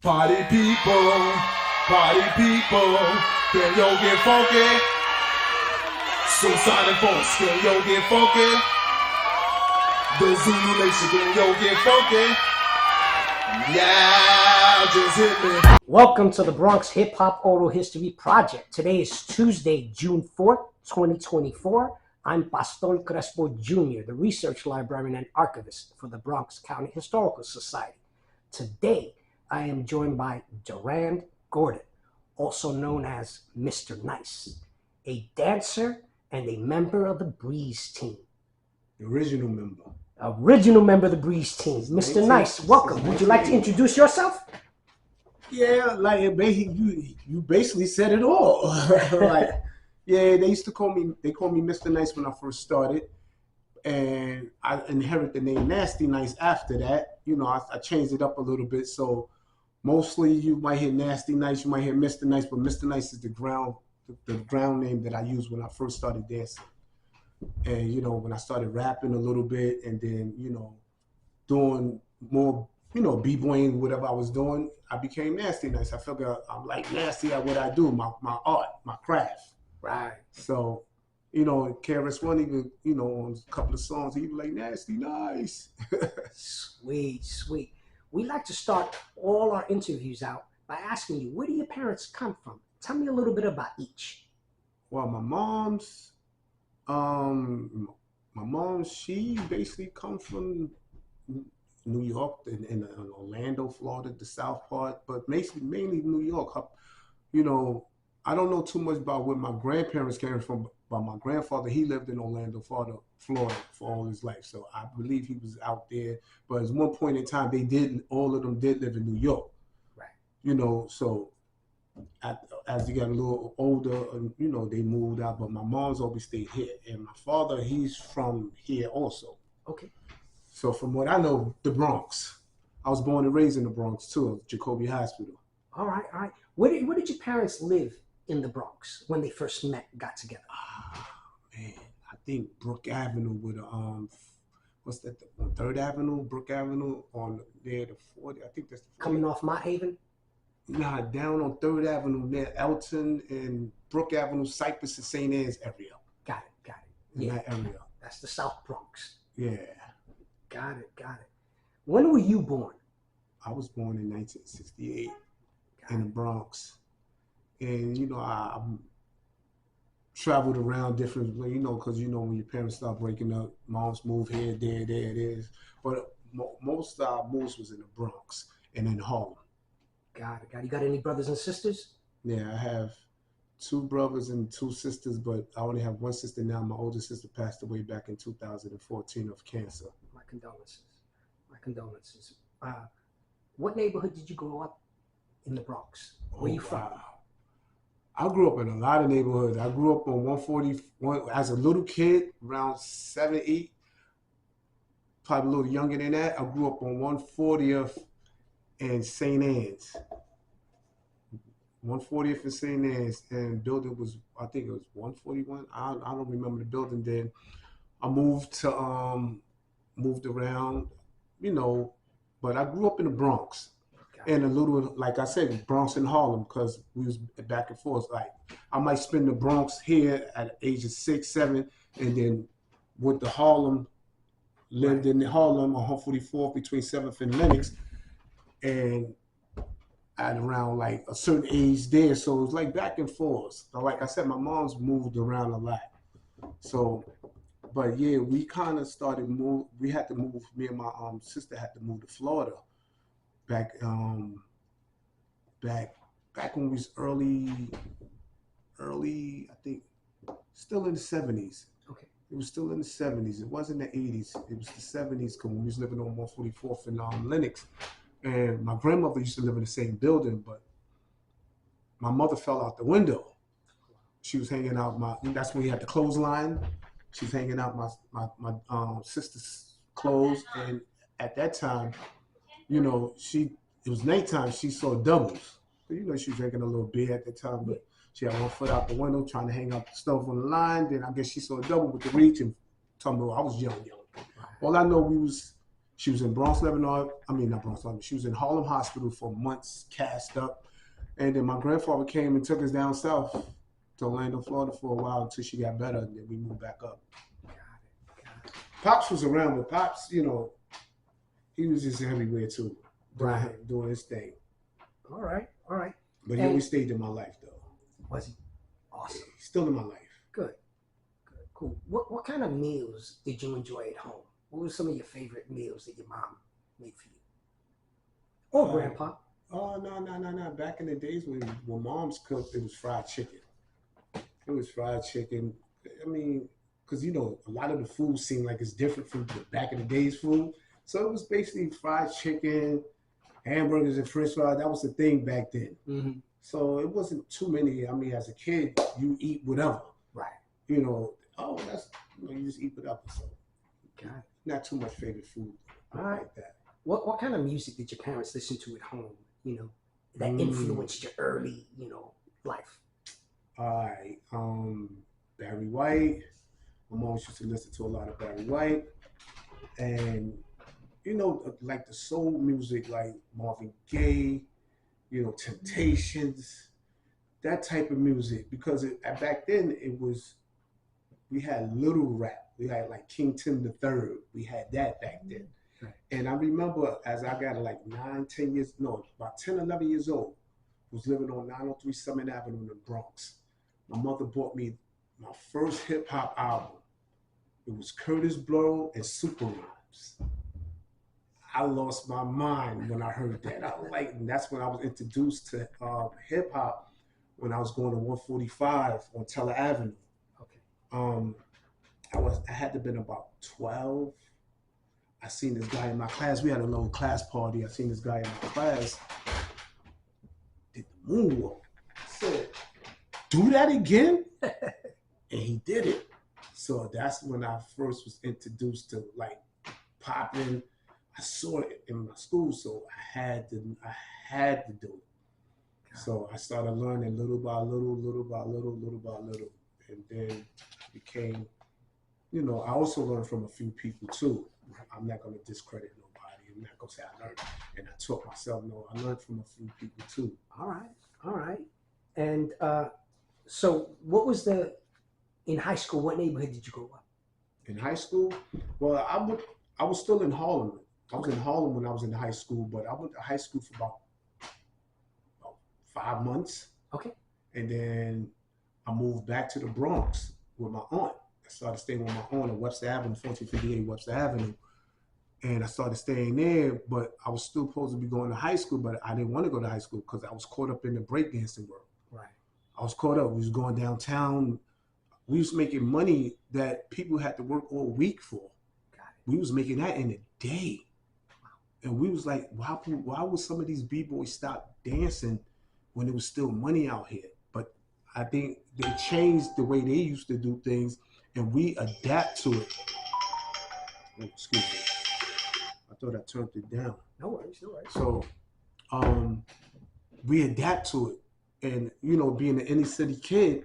Party people, can yo get funky? Suicide and folks, can yo get funky? The Zulu Nation, can yo get funky? Yeah, just hit me. Welcome to the Bronx Hip Hop Oral History Project. Today is Tuesday, June 4th, 2024. I'm Pastor Crespo Jr., the research librarian and archivist for the Bronx County Historical Society. Today, I am joined by Durand Gordon, also known as Mr. Nyce, a dancer and a member of the Breeze team. The original member. Original member of the Breeze team. Mr. Nyce, welcome. Would you like to introduce yourself? Yeah, like you basically said it all. Like, yeah, they called me Mr. Nyce when I first started. And I inherited the name Nasty Nice after that. You know, I changed it up a little bit. So mostly you might hear Nasty Nice, you might hear Mr. Nice, but Mr. Nice is the ground name that I used when I first started dancing. And, you know, when I started rapping a little bit and then, you know, doing more, you know, b-boying, whatever I was doing, I became Nasty Nice. I figured I'm like nasty at what I do, my art, my craft. Right. So, you know, KRS One even, you know, on a couple of songs, he was like, Nasty Nice. Sweet, sweet. We like to start all our interviews out by asking you, where do your parents come from? Tell me a little bit about each. Well, my mom, she basically comes from New York in Orlando, Florida, the south part, but mainly New York. You know, I don't know too much about where my grandparents came from, but my grandfather, he lived in Orlando, Florida for all his life. So I believe he was out there. But at one point in time, all of them did live in New York. Right. You know, so as they got a little older, you know, they moved out. But my mom's always stayed here. And my father, he's from here also. Okay. So from what I know, the Bronx. I was born and raised in the Bronx too, Jacoby Hospital. All right, all right. Where did your parents live in the Bronx when they first got together? Man, I think Brook Avenue with what's that? On 3rd Avenue, Brook Avenue on there, the 40. I think that's the 40. Coming off Mott Haven? Nah, down on 3rd Avenue near Elton and Brook Avenue, Cypress and St. Anne's area. Got it. In that area. That's the South Bronx. Yeah. Got it. When were you born? I was born in 1968 in the Bronx. And, you know, I traveled around different, you know, because, you know, when your parents start breaking up, moms move here, there it is. But most of our moves was in the Bronx and in Harlem. Got it. You got any brothers and sisters? Yeah, I have 2 brothers and 2 sisters, but I only have 1 sister now. My older sister passed away back in 2014 of cancer. My condolences. What neighborhood did you grow up in the Bronx? Where you from? I grew up in a lot of neighborhoods. I grew up on 141 as a little kid, around 7, 8, probably a little younger than that. I grew up on 140th and St. Anne's. 140th and St. Anne's, and building was, I think it was 141. I don't remember the building then. I moved around, you know, but I grew up in the Bronx. And a little, like I said, Bronx and Harlem, because we was back and forth. Like, I might spend the Bronx here at the age of 6, 7, and then with the Harlem, lived in Harlem on 144th between 7th and Lenox, and at around like a certain age there. So it was like back and forth. So like I said, my mom's moved around a lot. So, but yeah, we kind of we had to move, me and my sister had to move to Florida. Back when we was early, I think, still in the 70s. Okay. It was still in the 70s. It wasn't the 80s. It was the 70s when we was living on 144th in Lenox. And my grandmother used to live in the same building, but my mother fell out the window. She was hanging out that's when we had the clothesline. She was hanging out my sister's clothes. And at that time, you know, it was nighttime, she saw doubles. So, you know, she was drinking a little beer at the time, but she had one foot out the window trying to hang out the stuff on the line. Then I guess she saw a double with the reach and told me, I was young. All I know, She was in Bronx, Lebanon. I mean, not Bronx, Lebanon. She was in Harlem Hospital for months, cast up. And then my grandfather came and took us down south to Orlando, Florida for a while until she got better, and then we moved back up. Got it. Pops was around, but Pops, you know, he was just everywhere too, doing his thing. All right. But he always stayed in my life, though. Was he? Awesome. He's still in my life. Good, cool. What kind of meals did you enjoy at home? What were some of your favorite meals that your mom made for you? Or grandpa? Oh, no. Back in the days when moms cooked, it was fried chicken. I mean, because, you know, a lot of the food seemed like it's different from the back in the days food. So it was basically fried chicken, hamburgers and french fries. That was the thing back then. Mm-hmm. So it wasn't too many. I mean, as a kid, you eat whatever. Right. You know, you just eat whatever. So Got it. not too much favorite food like that. What kind of music did your parents listen to at home, you know, that influenced your early, you know, life? All right. Barry White. My mom used to listen to a lot of Barry White. And, you know, like the soul music, like Marvin Gaye, you know, Temptations, that type of music. Because back then we had little rap. We had like King Tim III. We had that back then. Right. And I remember as I got like 11 years old, was living on 903 Summit Avenue in the Bronx. My mother bought me my first hip hop album. It was Curtis Blow and Super Mimes. I lost my mind when I heard that. And that's when I was introduced to hip hop when I was going to 145 on Teller Avenue. Okay. I had to have been about 12. I seen this guy in my class. We had a little class party. I seen this guy in my class did the moonwalk. I said, "Do that again?" And he did it. So that's when I first was introduced to like popping. I saw it in my school, so I had to do it. So I started learning little by little, and then it became, you know, I also learned from a few people too. I'm not going to discredit nobody. I'm not going to say I learned and I taught myself. No, I learned from a few people too. All right. And so what was in high school, what neighborhood did you grow up? In high school? Well, I was still in Harlem. I was in Harlem when I was in high school, but I went to high school for about 5 months. Okay. And then I moved back to the Bronx with my aunt. I started staying with my aunt on Webster Avenue, 1458 Webster Avenue. And I started staying there, but I was still supposed to be going to high school, but I didn't want to go to high school because I was caught up in the breakdancing world. Right. I was caught up. We was going downtown. We was making money that people had to work all week for. Got it. We was making that in a day. And we was like, why would some of these B-boys stop dancing when there was still money out here? But I think they changed the way they used to do things, and we adapt to it. Oh, excuse me. I thought I turned it down. No worries. So we adapt to it. And, you know, being an inner city kid,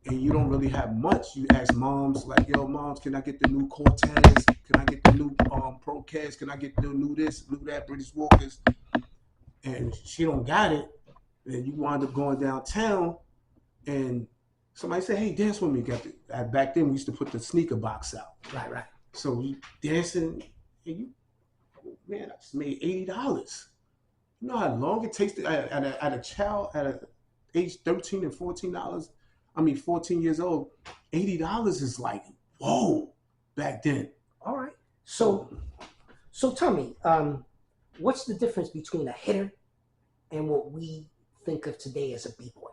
and you don't really have much, you ask moms, like, yo, moms, can I get the new Cortez? Can I get the new Procast? Can I get the new this, new that, British Walkers? And she don't got it. And you wind up going downtown, and somebody say, hey, dance with me. Back then, we used to put the sneaker box out. Right. So we dancing, and I just made $80. You know how long it takes at a child at age 13 and $14? 14 years old, $80 is like, whoa, back then. All right. So tell me, what's the difference between a hitter and what we think of today as a B-boy?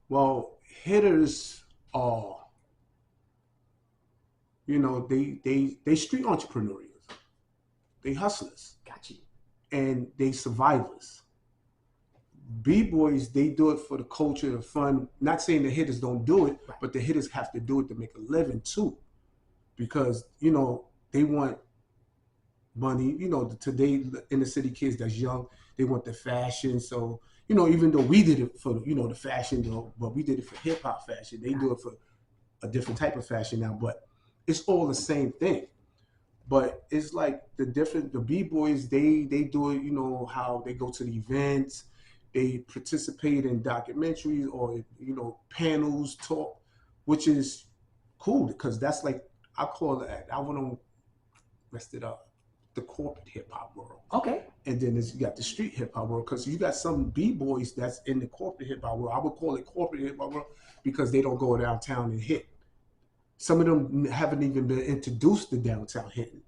Well, hitters are, you know, they street entrepreneurials. They hustlers. Got you. And they survivors. B-boys, they do it for the culture and fun. Not saying the hitters don't do it, right, but the hitters have to do it to make a living too. Because, you know, they want money. You know, today, inner city kids that's young, they want the fashion. So, you know, even though we did it for, you know, the fashion, but we did it for hip hop fashion. They do it for a different type of fashion now, but it's all the same thing. But it's like the B-boys, they do it, you know, how they go to the events, they participate in documentaries or, you know, panels, talk, which is cool because that's like, I call it, I want to rest it up, the corporate hip hop world. Okay. And then you got the street hip hop world because you got some B-boys that's in the corporate hip hop world. I would call it corporate hip hop world because they don't go downtown and hit. Some of them haven't even been introduced to downtown hitting.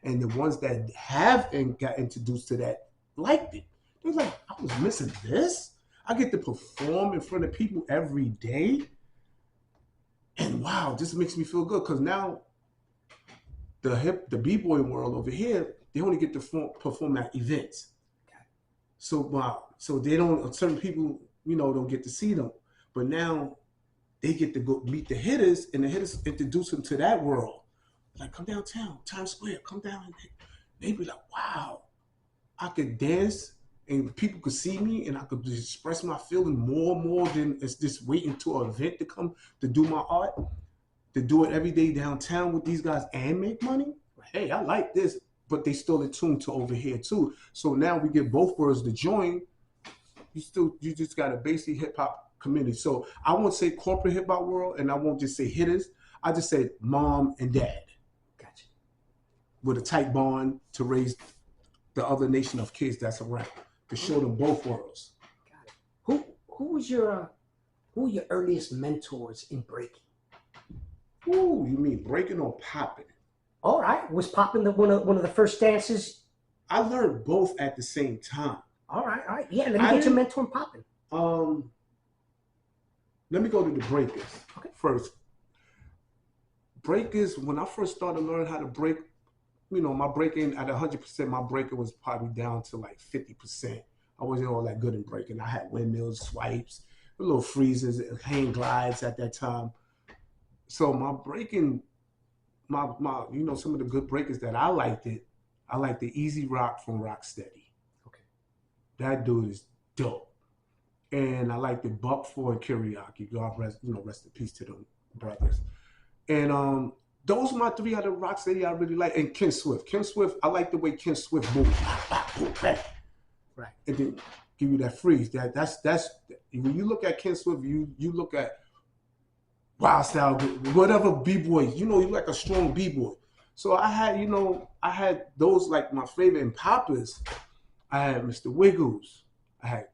And the ones that have and got introduced to that liked it. They're like, I was missing this. I get to perform in front of people every day. And wow, this makes me feel good because now the B-boy world over here, they only get to perform at events. So they don't, certain people, you know, don't get to see them. But now they get to go meet the hitters, and the hitters introduce them to that world. Like, come downtown, Times Square, come down. And they be like, wow, I could dance and people could see me and I could express my feeling more than it's just waiting to an event to come to do my art, to do it every day downtown with these guys and make money. Hey, I like this, but they still attuned to over here too. So now we get both worlds to join. You just got a basic hip hop community. So I won't say corporate hip hop world, and I won't just say hitters. I just say mom and dad. Gotcha. With a tight bond to raise the other nation of kids that's around, to show them both worlds. Got it. Who were your earliest mentors in breaking? Ooh, you mean breaking or popping? All right. Was popping one of the first dances? I learned both at the same time. All right. Yeah, let me get your mentor in popping. Let me go to the breakers first. Okay. Breakers, when I first started learning how to break, you know, my breaking at 100%, my breaking was probably down to like 50%. I wasn't all that good in breaking. I had windmills, swipes, little freezes, hang glides at that time. So my breaking, my you know, some of the good breakers that I liked the Easy Rock from Rocksteady. Okay. That dude is dope. And I like the Buck Ford Karaoke. God rest, you know, rest in peace to them brothers. And those are my three out of Rocksteady I really like. And Ken Swift. Ken Swift, I like the way Ken Swift moves. Right. And then give you that freeze. That's when you look at Ken Swift, you look at Wild Style, whatever B-boy, you know, you like a strong B-boy. So I had those like my favorite in Poppers. I had Mr. Wiggles. I had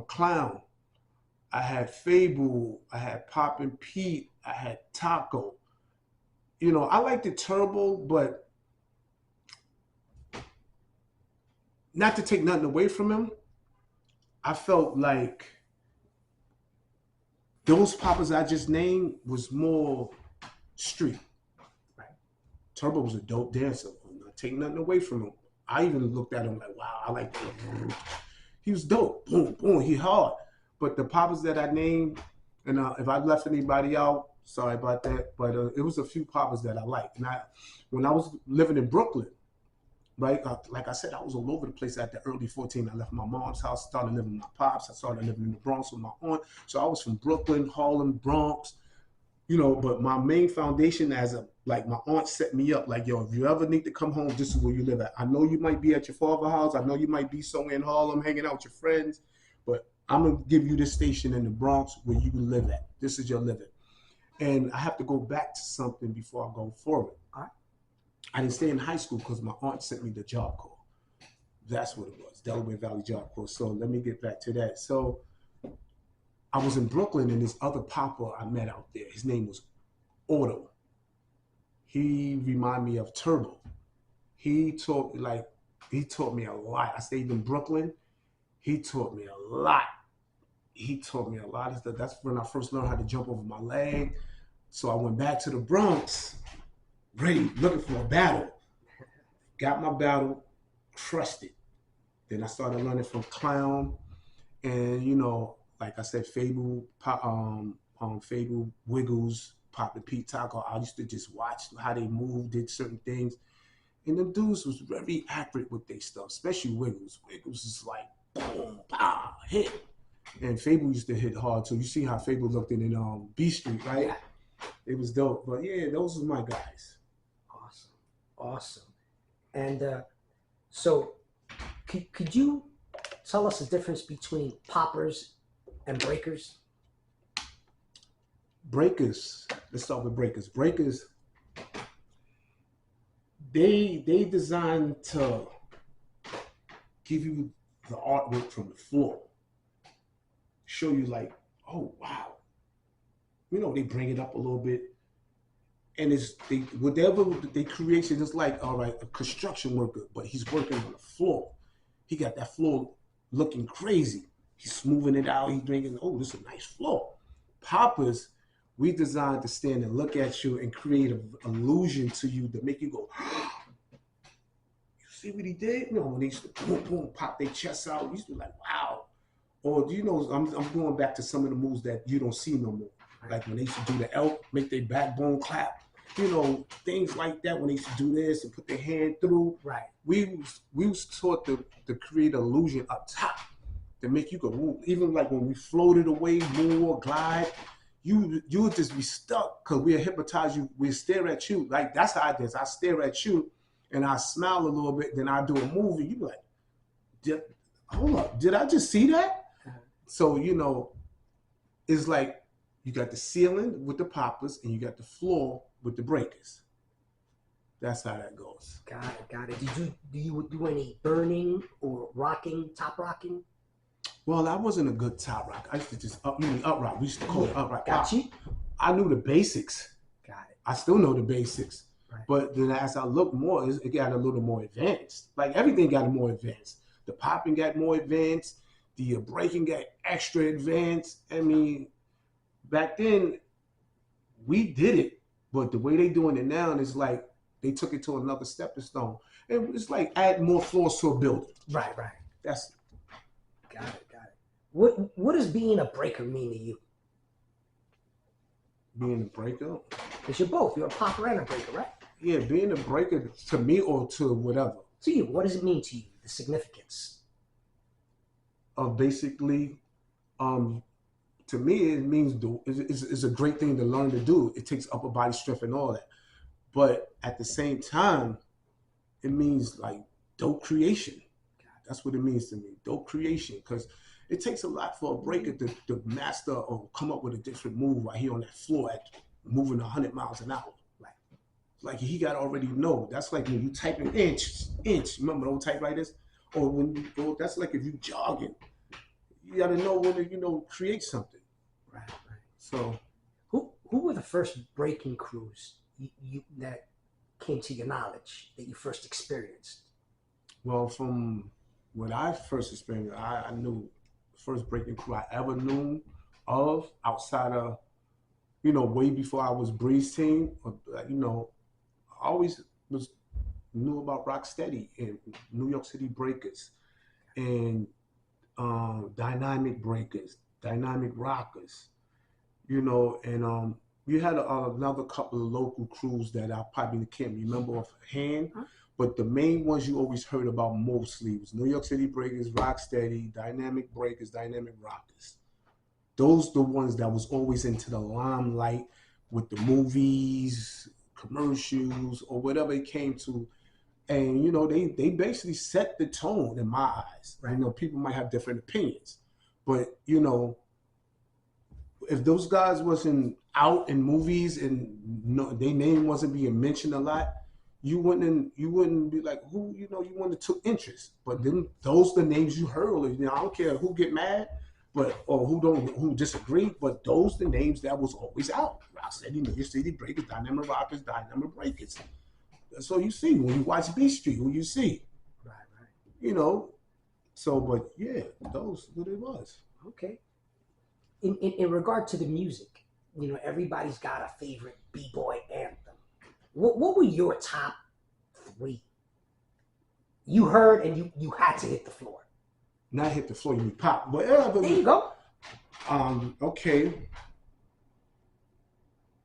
Clown. I had Fable. I had Poppin' Pete. I had Taco. You know, I liked the Turbo, but not to take nothing away from him, I felt like those poppers I just named was more street. Right. Turbo was a dope dancer. I'm not taking nothing away from him. I even looked at him like, wow, I like that. He was dope. Boom, boom, he hard. But the poppers that I named, and if I left anybody out, sorry about that. But it was a few poppers that I liked. And when I was living in Brooklyn, right, like I said, I was all over the place at the early 14. I left my mom's house, started living with my pops. I started living in the Bronx with my aunt. So I was from Brooklyn, Harlem, Bronx, you know, but my main foundation like my aunt set me up, like, yo, if you ever need to come home, this is where you live at. I know you might be at your father's house. I know you might be somewhere in Harlem hanging out with your friends, but I'm going to give you this station in the Bronx where you can live at. This is your living. And I have to go back to something before I go forward. All right. I didn't stay in high school because my aunt sent me the Job Corps. That's what it was, Delaware Valley Job Corps. So let me get back to that. So I was in Brooklyn, and this other popper I met out there, his name was Otto. He reminded me of Turbo. He taught me a lot. I stayed in Brooklyn. He taught me a lot. He taught me a lot of stuff. That's when I first learned how to jump over my leg. So I went back to the Bronx, ready, looking for a battle. Got my battle, crushed it. Then I started learning from Clown, and you know, like I said, Fable, Fable, Wiggles, Poppin' Pete, Taco. I used to just watch how they moved, did certain things, and them dudes was very accurate with their stuff, especially Wiggles. Wiggles is like boom, pow, hit. And Fable used to hit hard too. You see how Fable looked in B Street, right? It was dope. But yeah, those are my guys. Awesome. And so, could you tell us the difference between poppers and breakers? Breakers. Let's start with breakers. Breakers. They designed to give you the artwork from the floor, show you like, oh wow, you know, they bring it up a little bit, and it's they whatever they creation is like, all right, a construction worker, but he's working on the floor. He got that floor looking crazy. He's smoothing it out. He's drinking. Oh, this is a nice floor. Poppers, we designed to stand and look at you and create an illusion to you to make you go, you see what he did? You know, when they used to boom, boom, pop their chests out, you used to be like, wow. Or do you know, I'm going back to some of the moves that you don't see no more. Like when they used to do the elk, make their backbone clap. You know, things like that when they used to do this and put their hand through. Right. We was taught to create illusion up top to make you go, ooh. Even like when we floated away, more glide, you would just be stuck because we'll hypnotize you. We'll stare at you. Like that's how I did. I stare at you and I smile a little bit, then I do a move and you be like, hold up, did I just see that? So, you know, it's like you got the ceiling with the poppers and you got the floor with the breakers. That's how that goes. Got it, got it. Do you do any burning or rocking, top rocking? Well, I wasn't a good top rock. I used to just up rock. We used to call it up rock. Got you. I knew the basics. Got it. I still know the basics. Right. But then as I look more, it got a little more advanced. Like everything got more advanced. The popping got more advanced. The breaking got extra advanced. I mean, back then, we did it. But the way they doing it now is like they took it to another stepping stone. And it's like add more floors to a building. Right, right. That's got it, got it. What does being a breaker mean to you? Being a breaker? Because you're both. You're a popper and a breaker, right? Yeah, being a breaker to me or to whatever. To you, what does it mean to you? The significance? Basically, to me, it means it's a great thing to learn to do. It takes upper body strength and all that. But at the same time, it means like dope creation. That's what it means to me, dope creation. Because it takes a lot for a breaker to master or come up with a different move right here on that floor at moving 100 miles an hour. Like he got to already know. That's like when you type in inch. Remember those typewriters? Or when you go, that's like if you jogging. You got to know when to, create something. Right, right. So, who were the first breaking crews that came to your knowledge that you first experienced? Well, from what I first experienced, I knew the first breaking crew I ever knew of outside of, way before I was Breeze Team. I always knew about Rocksteady and New York City Breakers and Dynamic Breakers, Dynamic Rockers, and you had another couple of local crews that I probably can't remember offhand, but the main ones you always heard about mostly was New York City Breakers, Rocksteady, Dynamic Breakers, Dynamic Rockers. Those the ones that was always into the limelight with the movies, commercials, or whatever it came to. And, they basically set the tone in my eyes. Right? People might have different opinions. But, if those guys wasn't out in movies and their name wasn't being mentioned a lot, you wouldn't be like, who, you wouldn't have took interest. But then those the names you heard. I don't care who get mad, or who disagree, but those the names that was always out. Rocksteady, New York City Breakers, Dynamic Rockers, Dynamic Breakers. So you see when you watch B Street, who you see, right. So but yeah, those what it was. Okay. In regard to the music, everybody's got a favorite B-boy anthem. What were your top 3? You heard and you had to hit the floor. Not hit the floor, you mean pop. But there you go. Okay.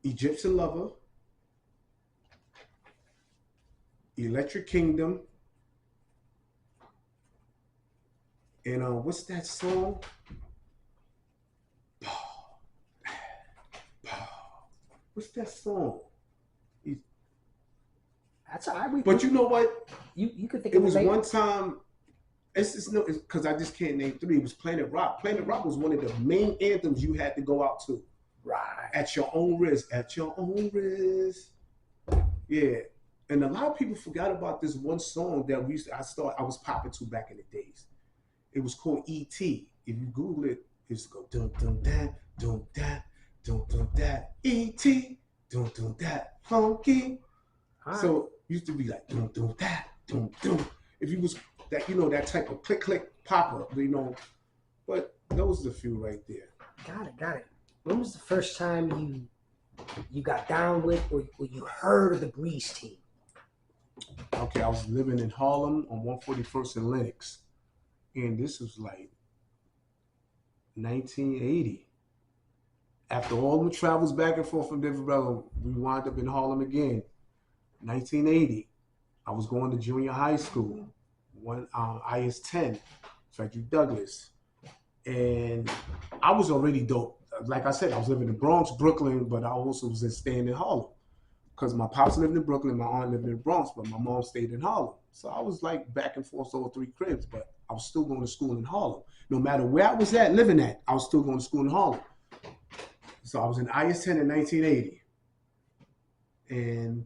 Egyptian Lover. Electric Kingdom, and what's that song? What's that song? That's all right. But you know what? You could think It of was it later. one time. It's just no, because I just can't name three. It was Planet Rock. Planet Rock was one of the main anthems you had to go out to. Right. At your own risk. At your own risk. Yeah. And a lot of people forgot about this one song that I was popping to back in the days. It was called E.T. If you Google it, it's go dum dum da dum da dum dum da E.T. dum dum da funky. All right. So it used to be like dum dum da dum dum. If you was that that type of click click popper, But those are the few right there. Got it. When was the first time you got down with or you heard of the Breeze Team? Okay, I was living in Harlem on 141st and Lenox, and this was like 1980. After all the travels back and forth from Denver, we wound up in Harlem again. 1980. I was going to junior high school, IS-10, Frederick Douglass, and I was already dope. Like I said, I was living in Bronx, Brooklyn, but I also was staying in Harlem. Because my pops lived in Brooklyn, my aunt lived in the Bronx, but my mom stayed in Harlem. So I was like back and forth over 3 cribs, but I was still going to school in Harlem. No matter where I was living at, I was still going to school in Harlem. So I was in IS-10 in 1980. And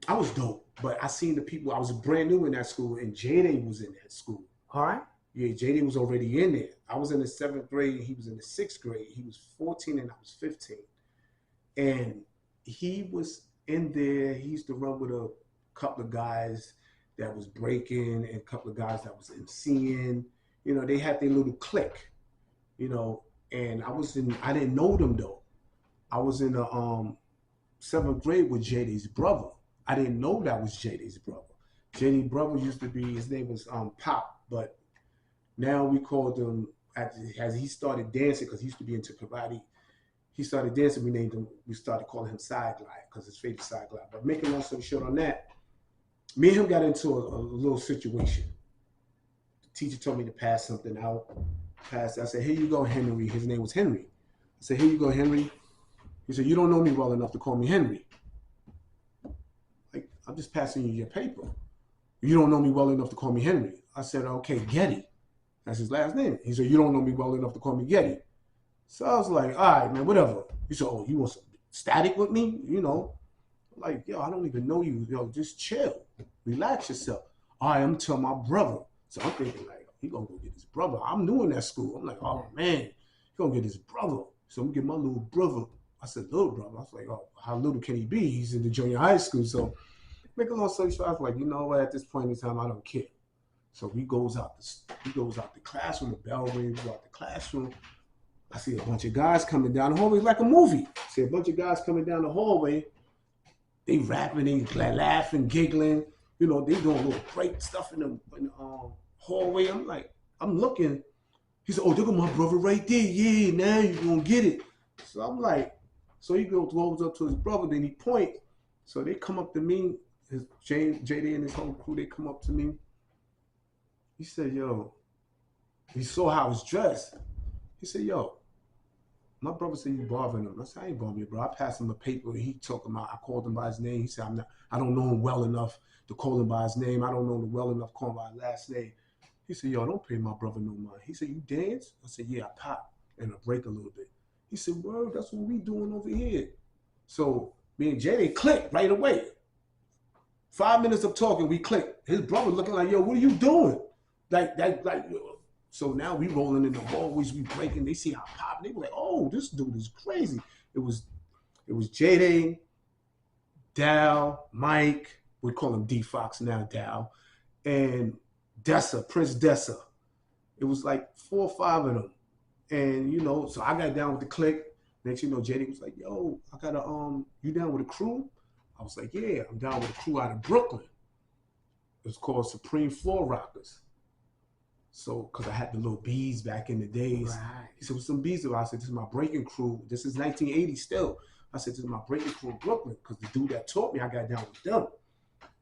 I was dope, but I seen the people, I was brand new in that school, and J-Day was in that school. All right. Yeah, J-Day was already in there. I was in the 7th grade, he was in the 6th grade. He was 14 and I was 15. And he was in there. He used to run with a couple of guys that was breaking and a couple of guys that was MCing. They had their little clique, and I didn't know them though. I was in the 7th grade with JD's brother. I didn't know that was JD's brother. JD's brother used to be, his name was Pop, but now we called him, as he started dancing, because he used to be into karate. He started dancing, we started calling him Side Glide, because his favorite Side Glide. But making a long story short on that, me and him got into a little situation. The teacher told me to pass something out. I said, here you go, Henry. His name was Henry. I said, here you go, Henry. He said, you don't know me well enough to call me Henry. Like, I'm just passing you your paper. You don't know me well enough to call me Henry. I said, okay, Getty. That's his last name. He said, you don't know me well enough to call me Getty. So I was like, all right, man, whatever. He said, oh, you want some static with me? Like, yo, I don't even know you. Yo, just chill. Relax yourself. All right, I'm telling my brother. So I'm thinking, like, he gonna go get his brother. I'm new in that school. I'm like, oh, man, he gonna get his brother. So I'm gonna get my little brother. I said, little brother. I was like, oh, how little can he be? He's in the junior high school. So make a long story short, I was like, you know what? At this point in time, I don't care. So he goes out the classroom. The bell rings. We go out the classroom. I see a bunch of guys coming down the hallway like a movie. I see a bunch of guys coming down the hallway. They rapping, they laughing, giggling. They doing little break stuff in the hallway. I'm looking. He said, oh, look at my brother right there. Yeah, now you're going to get it. So I'm like, so he goes up to his brother, then he point. So they come up to me, JD and his whole crew, they come up to me. He said, yo, he saw how I was dressed. He said, yo, my brother said you bothering him. I said, I ain't bothering you, bro. I passed him a paper and he talking about, I called him by his name. He said, I don't know him well enough to call him by his name. I don't know him well enough to call him by his last name. He said, yo, don't pay my brother no mind. He said, you dance? I said, yeah, I pop and I break a little bit. He said, word, that's what we doing over here. So me and Jay, they clicked right away. 5 minutes of talking, we clicked. His brother looking like, yo, what are you doing? Like, so now we rolling in the hallways, we breaking. They see how pop. They were like, "Oh, this dude is crazy." It was J-Day, Dow, Mike. We call him D Fox now, Dow, and Dessa, Prince Dessa. It was like 4 or 5 of them, and so I got down with the clique. Next, J-Day was like, "Yo, I got you down with a crew?" I was like, "Yeah, I'm down with a crew out of Brooklyn. It's called Supreme Floor Rockers." So, because I had the little bees back in the days. Right. He said, with some bees, I said, this is my breaking crew. This is 1980 still. I said, this is my breaking crew in Brooklyn, because the dude that taught me, I got down with them.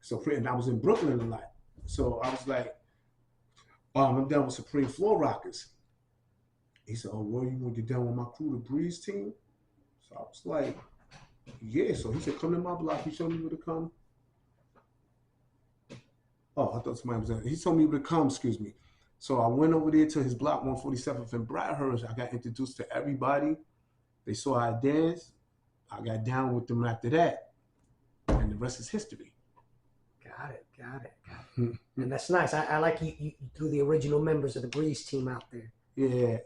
So, and I was in Brooklyn a lot. So I was like, I'm down with Supreme Floor Rockers. He said, oh, well, you want to get down with my crew, the Breeze Team? So I was like, yeah. So he said, come to my block. He showed me where to come. Oh, I thought somebody was there. He told me to come, excuse me. So I went over there to his block, 147th and Bradhurst. I got introduced to everybody. They saw I danced. I got down with them after that. And the rest is history. Got it. And that's nice. I like you threw the original members of the Breeze team out there. Yeah.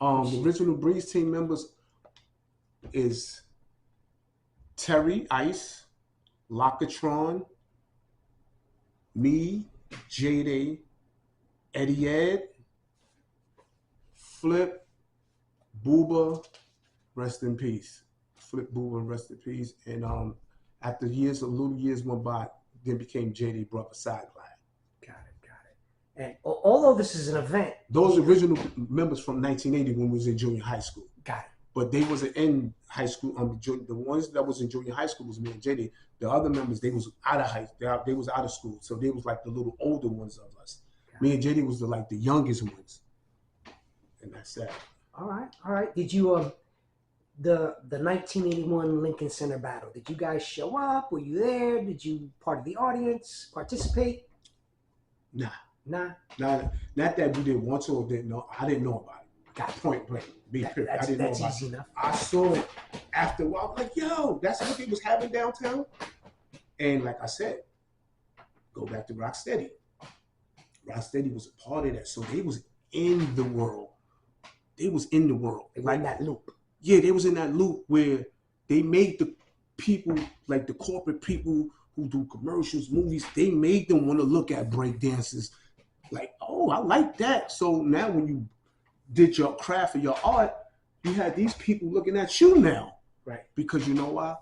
The original Breeze team members is Terry, Ice, Lockatron, me, J-Day, Eddie Ed, Flip, Booba, rest in peace. Flip, Booba, rest in peace. And after little years went by, then became J-Day Brother Sideline. Got it. And although this is an event, those original members from 1980 when we was in junior high school. Got it. But they wasn't in high school. The ones that was in junior high school was me and J-Day. The other members, they was out of they was out of school. So they was like the little older ones of us. Me and J-Day was the youngest ones. And that's that. All right. Did you the 1981 Lincoln Center battle? Did you guys show up? Were you there? Did you part of the audience participate? Nah. Not that we didn't want to or didn't know. I didn't know about it. Got point blank. Period. I didn't know about easy it. enough. I saw it after a while. Like, yo, that's what they was having downtown. And like I said, go back to Rocksteady. Rocksteady was a part of that. So they was in the world. They was in the world. They were in that loop. Yeah, they was in that loop where they made the people, like the corporate people who do commercials, movies, they made them want to look at break dances. Like, oh, I like that. So now when you did your craft or your art, you had these people looking at you now. Right. Because you know why?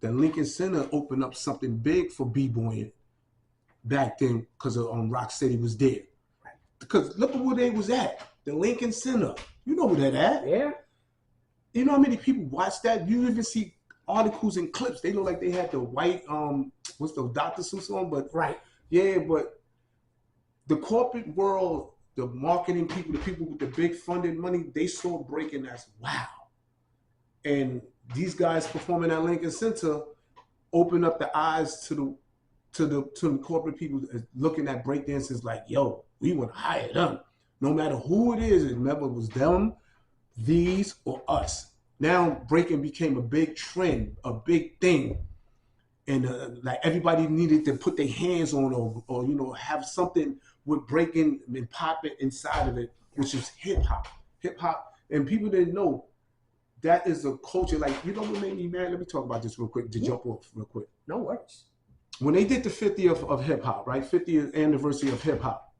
The Lincoln Center opened up something big for B-boying back then because Rocksteady was there. Right. Because look at where they was at. The Lincoln Center. You know where that at. Yeah. You know how many people watch that? You even see articles and clips. They look like they had the white, what's the Dr. Seuss on? But right. Yeah, but the corporate world, the marketing people, the people with the big funded money, they saw breaking as wow. And these guys performing at Lincoln Center opened up the eyes to the corporate people looking at breakdancers like, yo, we want to hire them. No matter who it is, remember it was them, these, or us. Now breaking became a big trend, a big thing. And like everybody needed to put their hands on or have something with breaking and popping inside of it, which is hip hop. Hip hop, and people didn't know that is a culture. Like, you know what made me mad? Let me talk about this real quick to jump off real quick. No worries. When they did the 50th of hip hop, right? 50th anniversary of hip hop.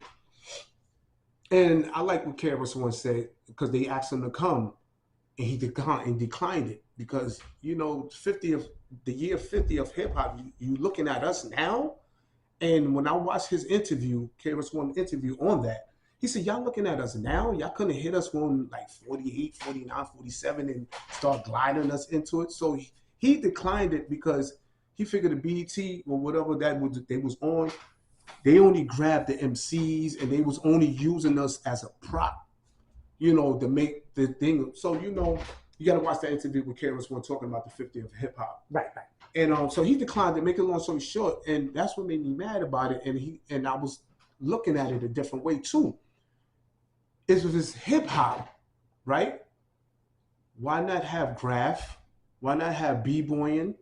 And I like what KRS One said, because they asked him to come and he declined it because, the year 50 of hip hop, you looking at us now. And when I watched his interview, KRS One interview on that, he said, y'all looking at us now? Y'all couldn't hit us on like 48, 49, 47 and start gliding us into it. So he declined it because he figured the BET or whatever they was on, they only grabbed the MCs and they was only using us as a prop, to make the thing. So, you got to watch that interview with KRS One talking about the 50th of hip hop. Right. And so he declined it, make it long story short, and that's what made me mad about it. And I was looking at it a different way too. If it's hip hop, right? Why not have graph? Why not have b-boying,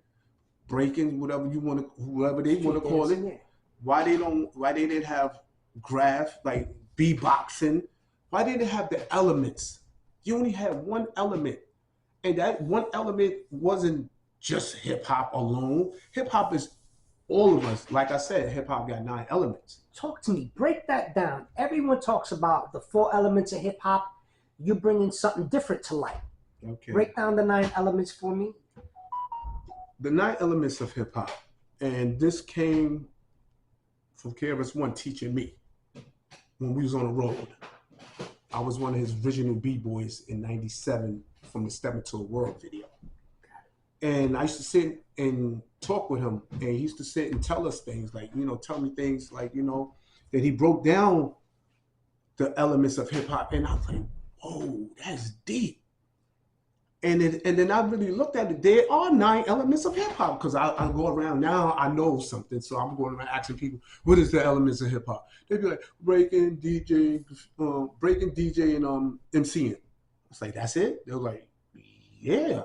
breaking, whoever they want to call it? Yeah. Why they didn't have graph, like beatboxing? Why didn't they have the elements? You only had one element, and that one element wasn't just hip hop alone. Hip hop is all of us. Like I said, hip hop got 9 elements. Talk to me. Break that down. Everyone talks about the 4 elements of hip hop. You're bringing something different to light. Okay. Break down the 9 elements for me. The 9 elements of hip hop, and this came from KRS One teaching me when we was on the road. I was one of his original B-boys in '97 from the Step Into a World video. And I used to sit and talk with him, and he used to sit and tell us things like, tell me things like, that he broke down the elements of hip hop. And I was like, oh, that's deep. And then I really looked at it. There are 9 elements of hip hop because I go around now. I know something, so I'm going around asking people, "What is the elements of hip hop?" They'd be like, "Breaking, DJ, and MCing." It's like, that's it. They're like, "Yeah."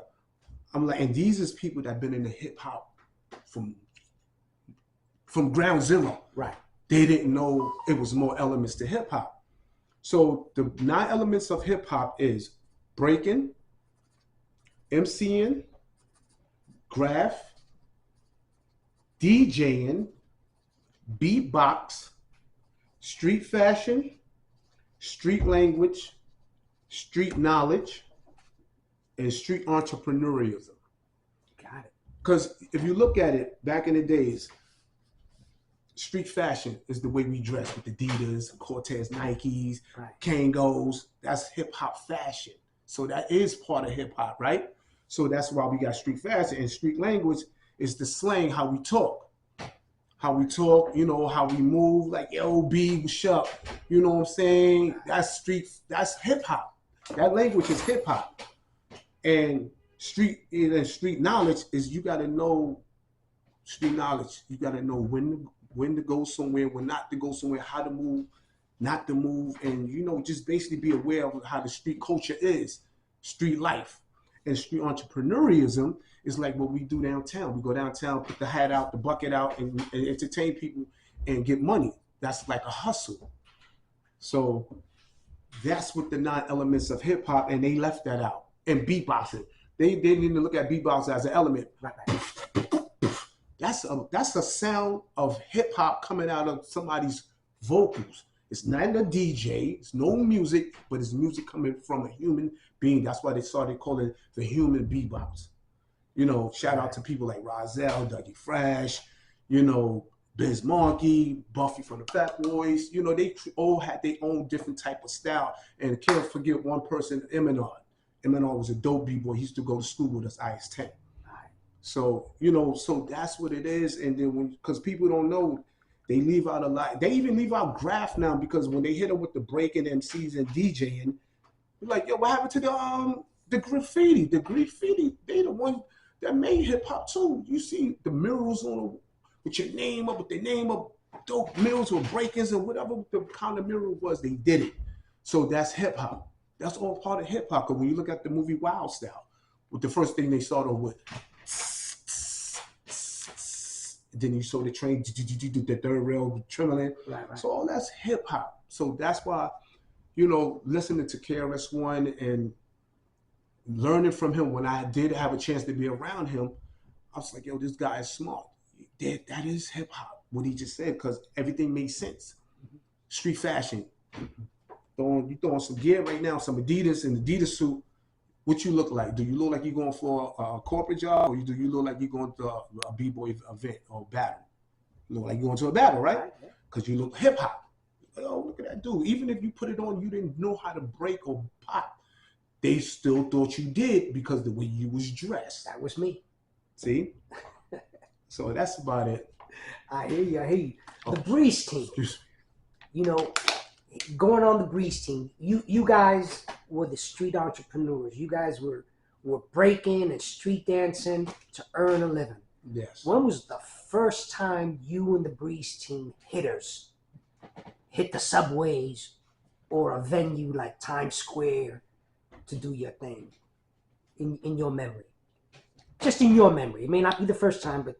I'm like, and these is people that been in the hip hop from ground zero. Right. They didn't know it was more elements to hip hop. So the 9 elements of hip hop is breaking, MCing, graph, DJing, beatbox, street fashion, street language, street knowledge, and street entrepreneurialism. Got it. Because if you look at it, back in the days, street fashion is the way we dress with Adidas, Cortez, Nikes, Right. Kangos. That's hip hop fashion. So that is part of hip hop, right? So that's why we got street fashion. And street language is the slang, how we talk. How we talk, you know, how we move, like, yo, B, what's up? You know what I'm saying? That's that's hip hop. That language is hip hop. And street knowledge is you got to know street knowledge. You got to know when to go somewhere, when not to go somewhere, how to move, not to move, and, you know, just basically be aware of how the street culture is, street life. And street entrepreneurialism is like what we do downtown. We go downtown, put the hat out, the bucket out, and entertain people and get money. That's like a hustle. So that's what the 9 elements of hip hop, and they left that out. And beatboxing, they didn't even look at beatboxing as an element. Right. That's a sound of hip hop coming out of somebody's vocals. It's not a DJ. It's no music, but it's music coming from a human being. That's why they started calling it the human beatbox. You know, shout out to people like Rozelle, Dougie Fresh, you know, Biz Markie, Buffy from the Fat Boys. You know, they all had their own different type of style. And can't forget one person, Eminem. Eminem was a dope b-boy. He used to go to school with us, IS-10. So, you know, so that's what it is. And then because people don't know, they leave out a lot. They even leave out graph now because when they hit them with the breaking MCs and DJing, you're like, yo, what happened to the graffiti? The graffiti, they the one that made hip hop too. You see the murals with your name up, with their name up, dope murals or break-ins or whatever the kind of mural was, they did it. So that's hip hop. That's all part of hip hop. Because when you look at the movie Wild Style, with the first thing they started with, then you saw the train, the third rail trembling. Right. So all that's hip hop. So that's why, you know, listening to KRS One and learning from him, when I did have a chance to be around him, I was like, yo, this guy is smart. That is hip hop, what he just said, because everything made sense. Street fashion. You throwing some gear right now, some Adidas and Adidas suit. What you look like? Do you look like you're going for a corporate job, or do you look like you're going to a b-boy event or battle? You look like you're going to a battle, right? Because you look hip hop. Oh, look at that dude. Even if you put it on, you didn't know how to break or pop. They still thought you did because the way you was dressed. That was me. See? So that's about it. I hear you. The Breeze team. Excuse me. You know, going on the Breeze team, you guys were the street entrepreneurs. You guys were breaking and street dancing to earn a living. Yes. When was the first time you and the Breeze team hitters hit the subways or a venue like Times Square to do your thing in your memory? Just in your memory. It may not be the first time, but,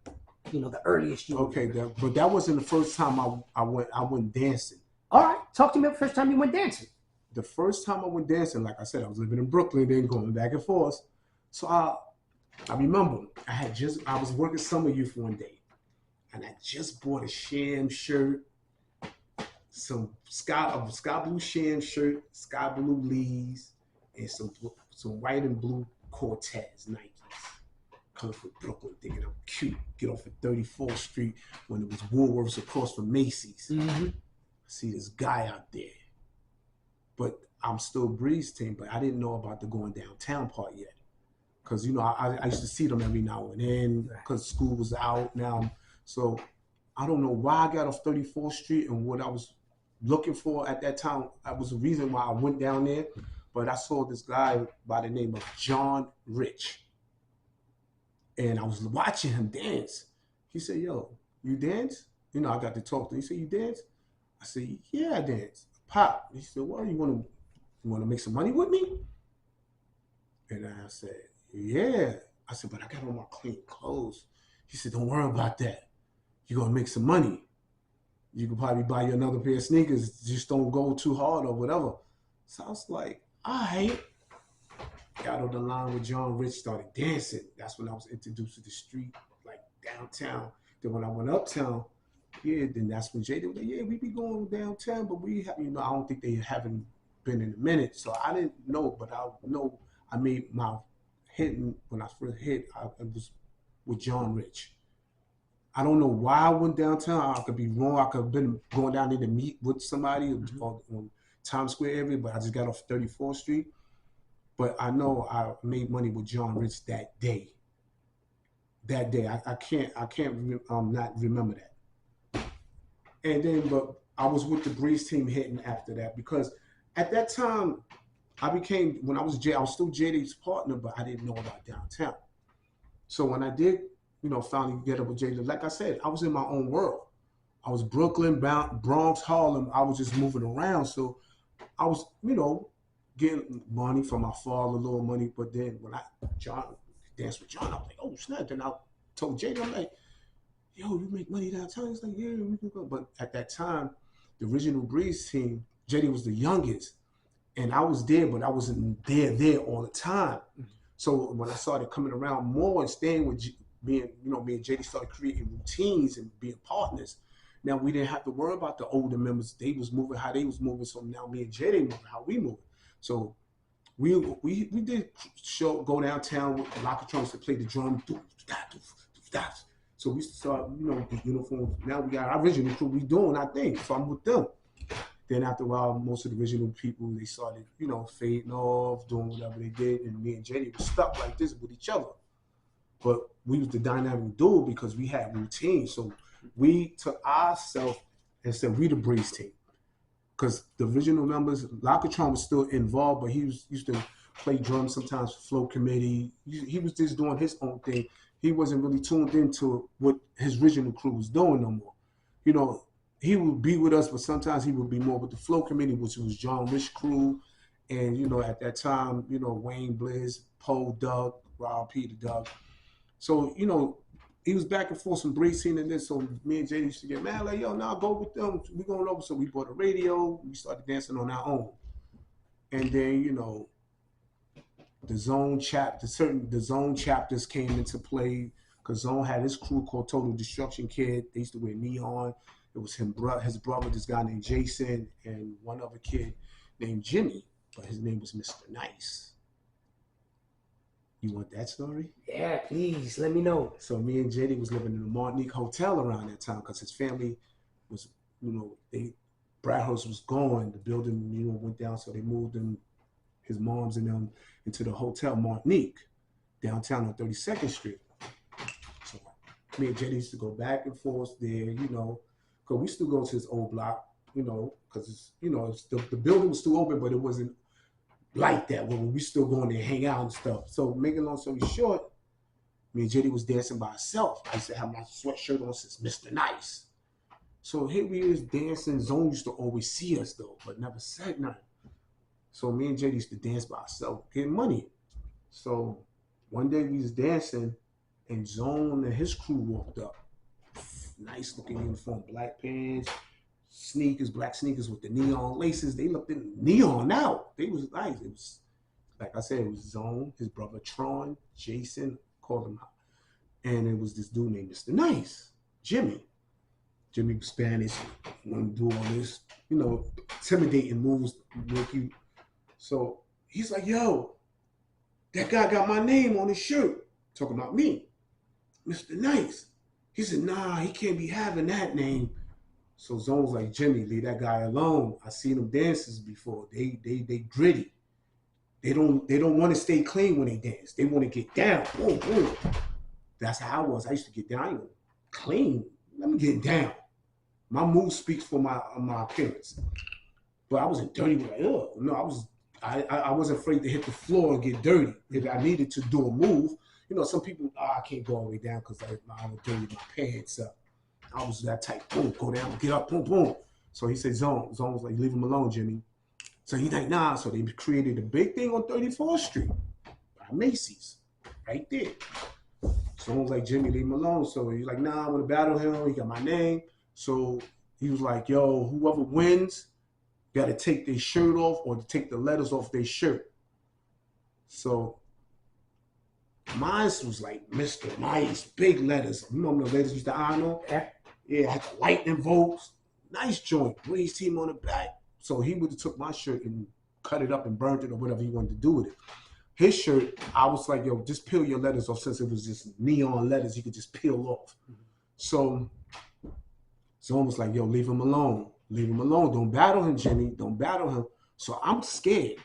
you know, the earliest you Okay, but that wasn't the first time I went dancing. All right, talk to me about the first time you went dancing. The first time I went dancing, like I said, I was living in Brooklyn, then going back and forth. So I remember I was working summer youth one day, and I just bought a sham shirt, some sky blue sham shirt, sky blue Lees, and some white and blue Cortez Nikes. Coming from Brooklyn, thinking I'm cute. Get off at 34th Street when it was Woolworths across from Macy's. Mm-hmm. See this guy out there, but I'm still Breeze team, but I didn't know about the going downtown part yet, because, you know, I used to see them every now and then because school was out now. So I don't know why I got off 34th Street and what I was looking for at that time. That was the reason why I went down there, But I saw this guy by the name of John Rich. And I was watching him dance. He said, yo, you dance? You know, I got to talk to him. He said, you dance? I said, yeah, I dance. Pop. He said, well, you want to make some money with me? And I said, yeah. I said, but I got on my clean clothes. He said, don't worry about that. You're going to make some money. You could probably buy you another pair of sneakers. Just don't go too hard or whatever. So I was like, all right. Got on the line with John Rich, started dancing. That's when I was introduced to the street, like downtown. Then when I went uptown, yeah, then that's when Jay was like, yeah, we be going downtown, but we have, you know, I don't think they haven't been in a minute. So I didn't know, but I know I made my hitting when I first hit, it was with John Rich. I don't know why I went downtown. I could be wrong. I could have been going down there to meet with somebody on Times Square area, but I just got off 34th Street. But I know I made money with John Rich that day. That day, I can't not remember that. And then, but I was with the Breeze team hitting after that because at that time, when I was still JD's partner, but I didn't know about downtown. So when I did, you know, finally get up with JD, like I said, I was in my own world. I was Brooklyn, Bronx, Harlem. I was just moving around. So I was, you know, getting money from my father, a little money. But then when I danced with John, I was like, oh, snap. Then I told JD, I'm like, yo, you make money downtown? He's like, yeah, we can go. But at that time, the original Breeze team, JD was the youngest. And I was there, but I wasn't there all the time. So when I started coming around more and staying with me and JD started creating routines and being partners. Now we didn't have to worry about the older members. They was moving how they was moving. So now me and JD moving how we move. So we did go downtown with Lockatrons to play the drum. So we start, you know, the uniforms. Now we got our original crew. We doing our thing. So I'm with them. Then after a while, most of the original people, they started, you know, fading off, doing whatever they did. And me and JD were stuck like this with each other. But we was the dynamic duo because we had routines. So we took ourselves and said, we the Breeze team. Because the original members, Lockatron was still involved, but he used to play drums sometimes for Flow Committee. He was just doing his own thing. He wasn't really tuned into what his original crew was doing no more. You know, he would be with us, but sometimes he would be more with the Flow Committee, which was John Rich crew. And, you know, at that time, you know, Wayne Blizz, Poe Doug, Rob Peter Doug. So, you know, he was back and forth some Breeze scene and this. So me and Jay used to get mad, like, yo, now go with them. We going over. So we bought a radio. We started dancing on our own. And then, you know, the zone chapters came into play because Zone had his crew called Total Destruction Kid. They used to wear neon. It was his brother, this guy named Jason, and one other kid named Jimmy, but his name was Mr. Nyce. You want that story? Yeah, please, let me know. So me and JD was living in the Martinique Hotel around that time because his family was, you know, Bradhurst was gone. The building, you know, went down, so they moved him, his moms and them, into the Hotel Martinique, downtown on 32nd Street. So me and JD used to go back and forth there, you know, because we still go to his old block, you know, because it's, you know, the building was still open, but it wasn't like that when we still going there, hang out and stuff. So making a long story short, me and JD was dancing by herself. I used to have my sweatshirt on since Mr. Nyce. So here we is dancing. Zone used to always see us though, but never said nothing. So me and JD used to dance by ourselves, getting money. So one day we was dancing and Zone and his crew walked up. Nice looking uniform, black pants, sneakers, black sneakers with the neon laces. They looked in neon out. They was nice. It was, like I said, it was Zone, his brother Tron, Jason, called him out. And it was this dude named Mr. Nyce, Jimmy. Jimmy was Spanish, wanted to do all this, you know, intimidating moves, make you. So he's like, yo, that guy got my name on his shirt. Talking about me, Mr. Nyce. He said, nah, he can't be having that name. So Zone's like, Jimmy, leave that guy alone. I seen them dances before. They gritty. They don't want to stay clean when they dance. They want to get down. Boom, boom. That's how I was. I used to get down. Clean. Let me get down. My mood speaks for my appearance. But I wasn't dirty with like, oh no, I wasn't afraid to hit the floor and get dirty. If I needed to do a move, you know, some people, I can't go all the way down because I would dirty my pants up. I was that type. Boom, go down, get up, boom, boom. So he said, Zone. Zone was like, leave him alone, Jimmy. So he's like, nah. So they created a big thing on 34th Street by Macy's, right there. Zone was like, Jimmy, leave him alone. So he's like, nah, I'm gonna battle him. He got my name. So he was like, yo, whoever wins, got to take their shirt off or to take the letters off their shirt. So mine was like Mr. Nyce, big letters. You remember the letters used to iron on? Yeah, had the lightning bolts. Nice joint. Breeze team on the back. So he would have took my shirt and cut it up and burnt it or whatever he wanted to do with it. His shirt, I was like, yo, just peel your letters off since it was just neon letters. You could just peel off. So Zone was like, yo, leave him alone. Leave him alone. Don't battle him, Jimmy. Don't battle him. So I'm scared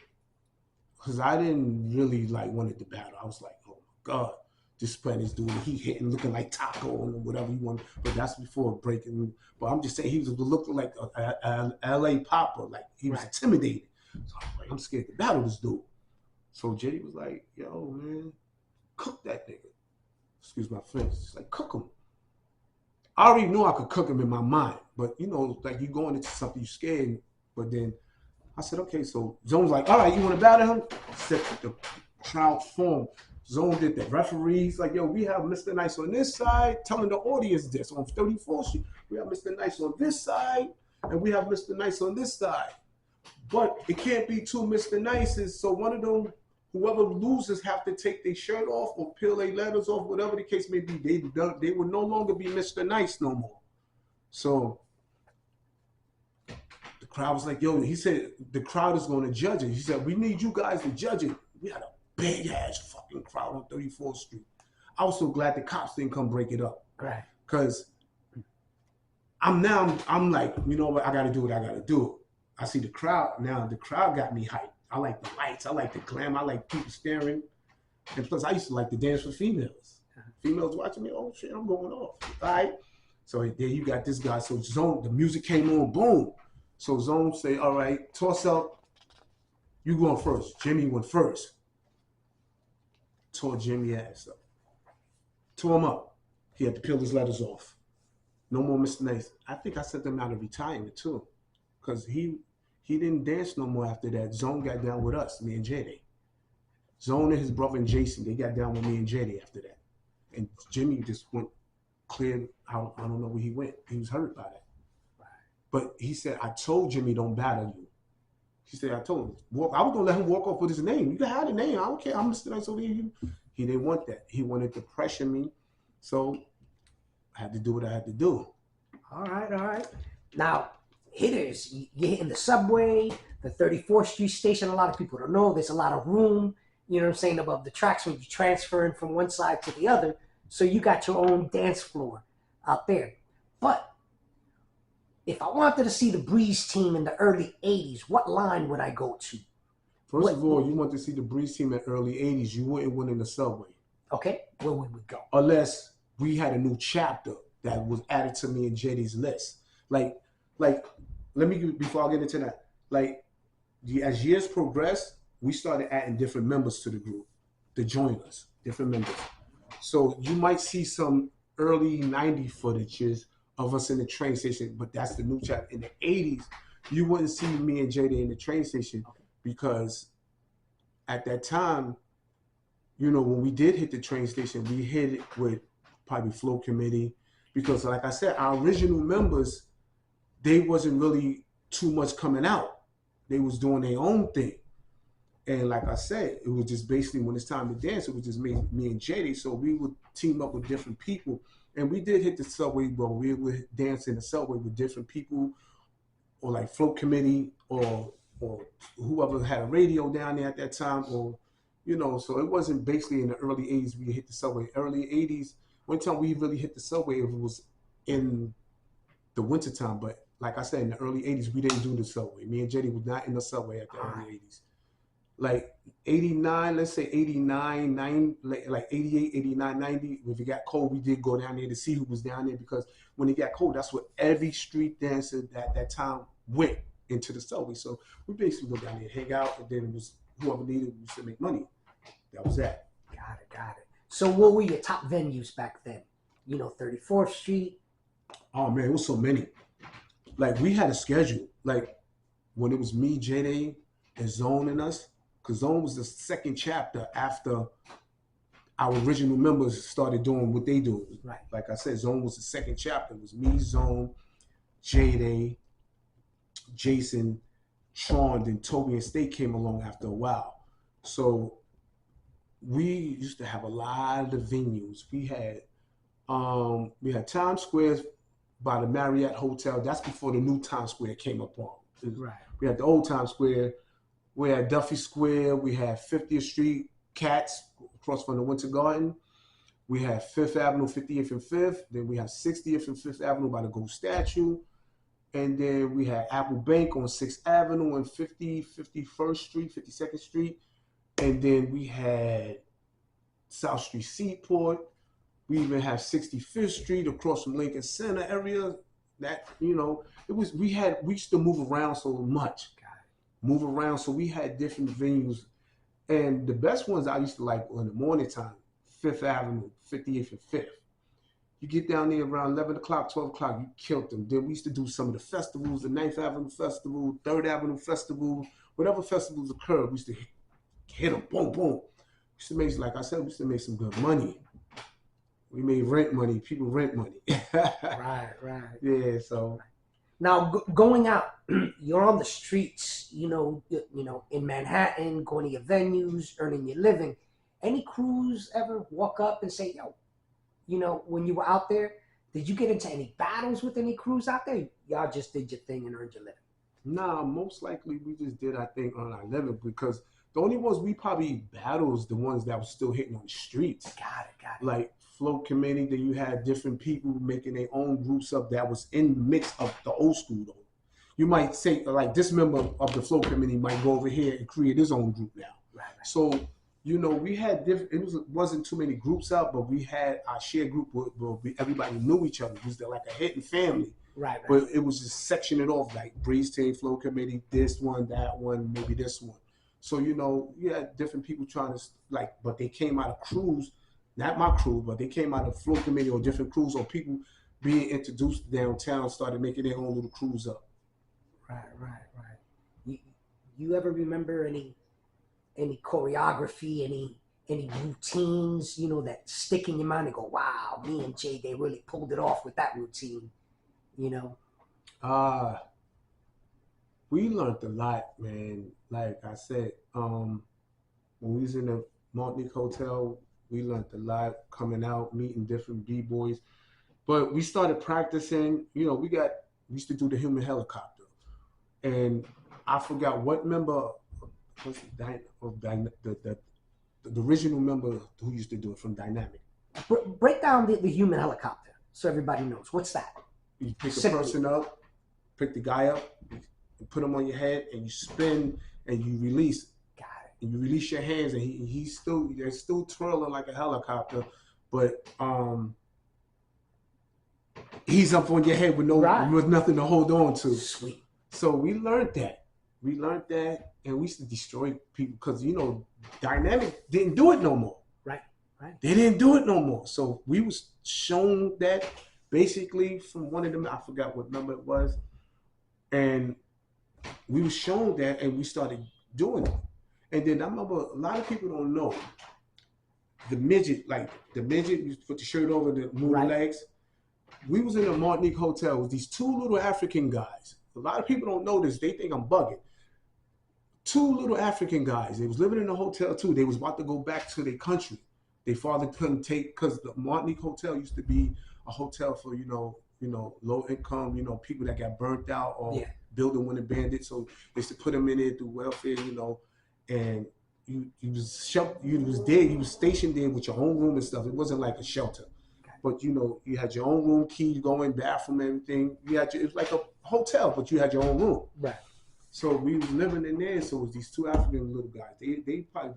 because I didn't really like wanted to battle. I was like, oh my God, this plan is doing. He hitting, looking like Taco or whatever you want. But that's before breaking. But I'm just saying he was looking like a LA Popper. Like he was intimidated. So I was like, I'm scared to battle this dude. So Jay was like, yo, man, cook that nigga. Excuse my French. Just like, cook him. I already knew I could cook him in my mind, but you know, like you going into something, you scared. But then I said, okay, so Zone's like, all right, you want to battle him? Set the crowd form. Zone did that. Referees like, yo, we have Mr. Nyce on this side, telling the audience this on 34th Street. We have Mr. Nyce on this side, and we have Mr. Nyce on this side. But it can't be two Mr. Nyces, so one of them, whoever loses, have to take their shirt off or peel their letters off, whatever the case may be. They would no longer be Mr. Nyce no more. So the crowd was like, yo, he said, the crowd is going to judge it. He said, we need you guys to judge it. We had a big ass fucking crowd on 34th Street. I was so glad the cops didn't come break it up. Right. Because I'm like, you know what, I got to do what I got to do. I see the crowd now. The crowd got me hyped. I like the lights. I like the glam. I like people staring. And plus, I used to like to dance with females. Females watching me. Oh shit, I'm going off. All right. So there you got this guy. So Zone, the music came on. Boom. So Zone say, all right, toss up. You going first. Jimmy went first. Tore Jimmy ass up. Tore him up. He had to peel his letters off. No more Mr. Nyce. I think I sent him out of retirement too, because he didn't dance no more after that. Zone got down with us, me and JD. Zone and his brother and Jason, they got down with me and JD after that. And Jimmy just went clear out. I don't know where he went. He was hurt by that. But he said, I told Jimmy don't battle you. He said, I told him. I was going to let him walk off with his name. You can have the name. I don't care. I'm Mr. Nyce over here. He didn't want that. He wanted to pressure me. So I had to do what I had to do. All right. Now, hitters, you hit in the subway, the 34th Street station. A lot of people don't know there's a lot of room, you know what I'm saying, above the tracks when you're transferring from one side to the other. So you got your own dance floor out there. But if I wanted to see the Breeze team in the early 80s, what line would I go to? First of all, you want to see the Breeze team in the early 80s, you wouldn't win in the subway. Okay, where would we go? Unless we had a new chapter that was added to me and JD's list. Like, let me, before I get into that, like, as years progressed, we started adding different members to the group to join us, different members. So you might see some early 90 footages of us in the train station, but that's the new chapter. In the 80s, you wouldn't see me and JD in the train station because at that time, you know, when we did hit the train station, we hit it with probably Flow Committee because, like I said, our original members, they wasn't really too much coming out. They was doing their own thing. And like I said, it was just basically when it's time to dance, it was just me and JD. So we would team up with different people. And we did hit the subway, but we would dance in the subway with different people or like Float Committee or whoever had a radio down there at that time or, you know, so it wasn't basically in the early 80s we hit the subway. Early 80s, one time we really hit the subway, it was in the wintertime. But like I said, in the early 80s, we didn't do the subway. Me and JD was not in the subway at the early 80s. Like 89, let's say 89, 90, like 88, 89, 90. If it got cold, we did go down there to see who was down there because when it got cold, that's what every street dancer at that time went into the subway. So we basically go down there, hang out, and then it was whoever needed used to make money. That was that. Got it. So what were your top venues back then? 34th Street. Oh man, it was so many. Like we had a schedule. Like when it was me, J-Day, and Zone and us, because Zone was the second chapter after our original members started doing what they do. Right. Like I said, Zone was the second chapter. It was me, Zone, J-Day, Jason, Tron, then Toby and State came along after a while. So we used to have a lot of venues. We had Times Square by the Marriott Hotel. That's before the new Times Square came up on. Right. We had the old Times Square. We had Duffy Square. We had 50th Street, Cats, across from the Winter Garden. We had 5th Avenue, 50th and 5th. Then we had 60th and 5th Avenue by the Gold Statue. And then we had Apple Bank on 6th Avenue and 51st Street, 52nd Street. And then we had South Street Seaport. We even have 65th Street across from Lincoln Center area. That, we used to move around so much. Move around, so we had different venues. And the best ones I used to like in the morning time, 5th Avenue, 58th and 5th. You get down there around 11 o'clock, 12 o'clock, you killed them. Then we used to do some of the festivals, the 9th Avenue Festival, 3rd Avenue Festival, whatever festivals occurred, we used to hit them, boom, boom. We used to make, like I said, we used to make some good money. We made rent money, people rent money. Right. Yeah, so. Now, going out, you're on the streets, in Manhattan, going to your venues, earning your living. Any crews ever walk up and say, yo, when you were out there, did you get into any battles with any crews out there? Y'all just did your thing and earned your living? Nah, most likely we just did our thing on our living, because the only ones we probably battled is the ones that were still hitting on the streets. Got it. Like Flow Committee, then you had different people making their own groups up that was in the mix of the old school though. You might say, like, this member of the Flow Committee might go over here and create his own group now. Right. So, we had different, wasn't too many groups out, but we had our shared group where everybody knew each other. It was like a hidden family. Right. But it was just sectioning off, like Breeze Team, Flow Committee, this one, that one, maybe this one. So, you had different people trying to, but they came out of crews, not my crew, but they came out of Flow Committee or different crews, or people being introduced downtown started making their own little crews up. Right. You ever remember any choreography, any routines, that stick in your mind and go, wow, me and Jay, they really pulled it off with that routine, We learned a lot, man. Like I said, when we was in the Martinique Hotel, we learned a lot, coming out, meeting different B-boys. But we started practicing, we used to do the human helicopter. And I forgot what member, the original member who used to do it from Dynamic. Break down the human helicopter so everybody knows. What's that? You pick a person up, pick the guy up, you put him on your head, and you spin, and you release. Got it. And you release your hands, and they're still twirling like a helicopter, but he's up on your head with with nothing to hold on to. Sweet. So we learned that, and we used to destroy people because Dynamic didn't do it no more. Right. They didn't do it no more. So we was shown that basically from one of them, I forgot what number it was, and we was shown that, and we started doing it. And then I remember a lot of people don't know the midget, you put the shirt over the legs. We was in a Martinique hotel with these two little African guys. A lot of people don't know this. They think I'm bugging. Two little African guys. They was living in the hotel too. They was about to go back to their country. Their father couldn't take, because the Martinique hotel used to be a hotel for, low income, people that got burnt out or building winning bandits. So they used to put them in there through welfare, and you was there, you was stationed there with your own room and stuff. It wasn't like a shelter. But you had your own room, key, going, bathroom, everything. It was like a hotel, but you had your own room. Right. So we was living in there. So it was these two African little guys. They probably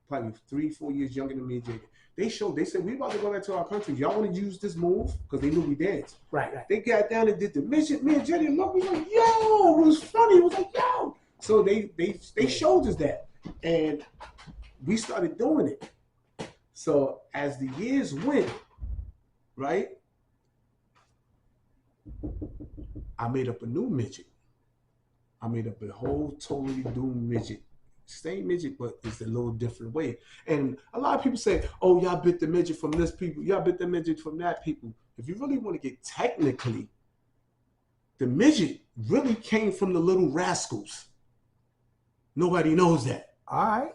probably 3-4 years younger than me and JD. They said, we about to go back to our country. Y'all want to use this move? Because they knew we danced. Right, right. They got down and did the midget. Me and JD looked, we was like, yo, it was funny. It was like, yo. So they showed us that. And we started doing it. So as the years went, right, I made up a new midget. I made up a whole totally new midget. Same midget, but it's a little different way. And a lot of people say, oh, y'all bit the midget from this people. Y'all bit the midget from that people. If you really want to get technically, the midget really came from the Little Rascals. Nobody knows that. All right.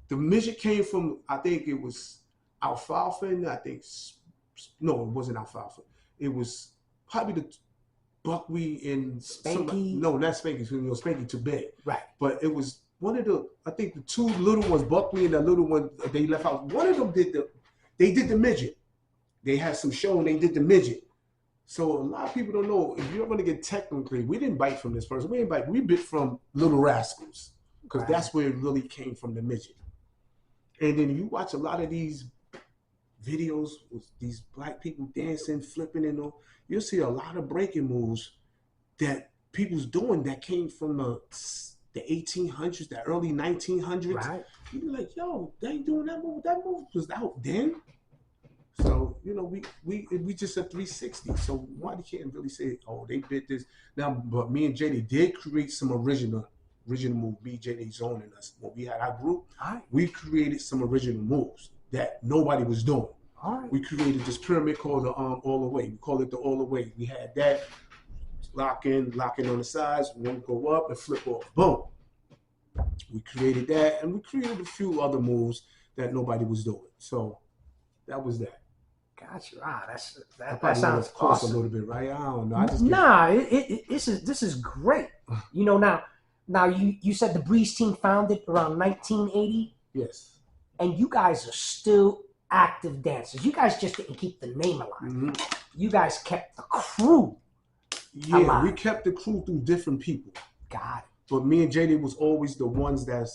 The midget came from, I think it was Alfalfa, and no, it wasn't Alfalfa. It was probably the Buckwheat and Spanky. No, not Spanky. Spanky too big. Right. But it was one of the, I think the two little ones, Buckwheat and that little one, they left out. One of them did the midget. They had some show and they did the midget. So a lot of people don't know, if you're going to get technically, we didn't bite from this person. We didn't bite. We bit from Little Rascals because that's where it really came from, the midget. And then you watch a lot of these videos with these black people dancing, flipping and all. You'll see a lot of breaking moves that people's doing that came from the 1800s, the early 1900s. Right. You'd be like, yo, they ain't doing that move. That move was out then. So, we just a 360. So why you can't really say, oh, they bit this. Now, but me and JD did create some original move. Me, JD zoning us. When we had our group, we created some original moves that nobody was doing. We created this pyramid called the All the Way. We call it the All the Way. We had that lock in on the sides, one go up and flip off. Boom. We created that, and we created a few other moves that nobody was doing. So that was that. Gotcha. Wow, that sounds awesome. A little bit, right? I don't know. This is great. Now you said the Breeze team founded around 1980. Yes. And you guys are still active dancers. You guys just didn't keep the name alive. Mm-hmm. You guys kept the crew alive. We kept the crew through different people. Got it. But me and JD was always the ones that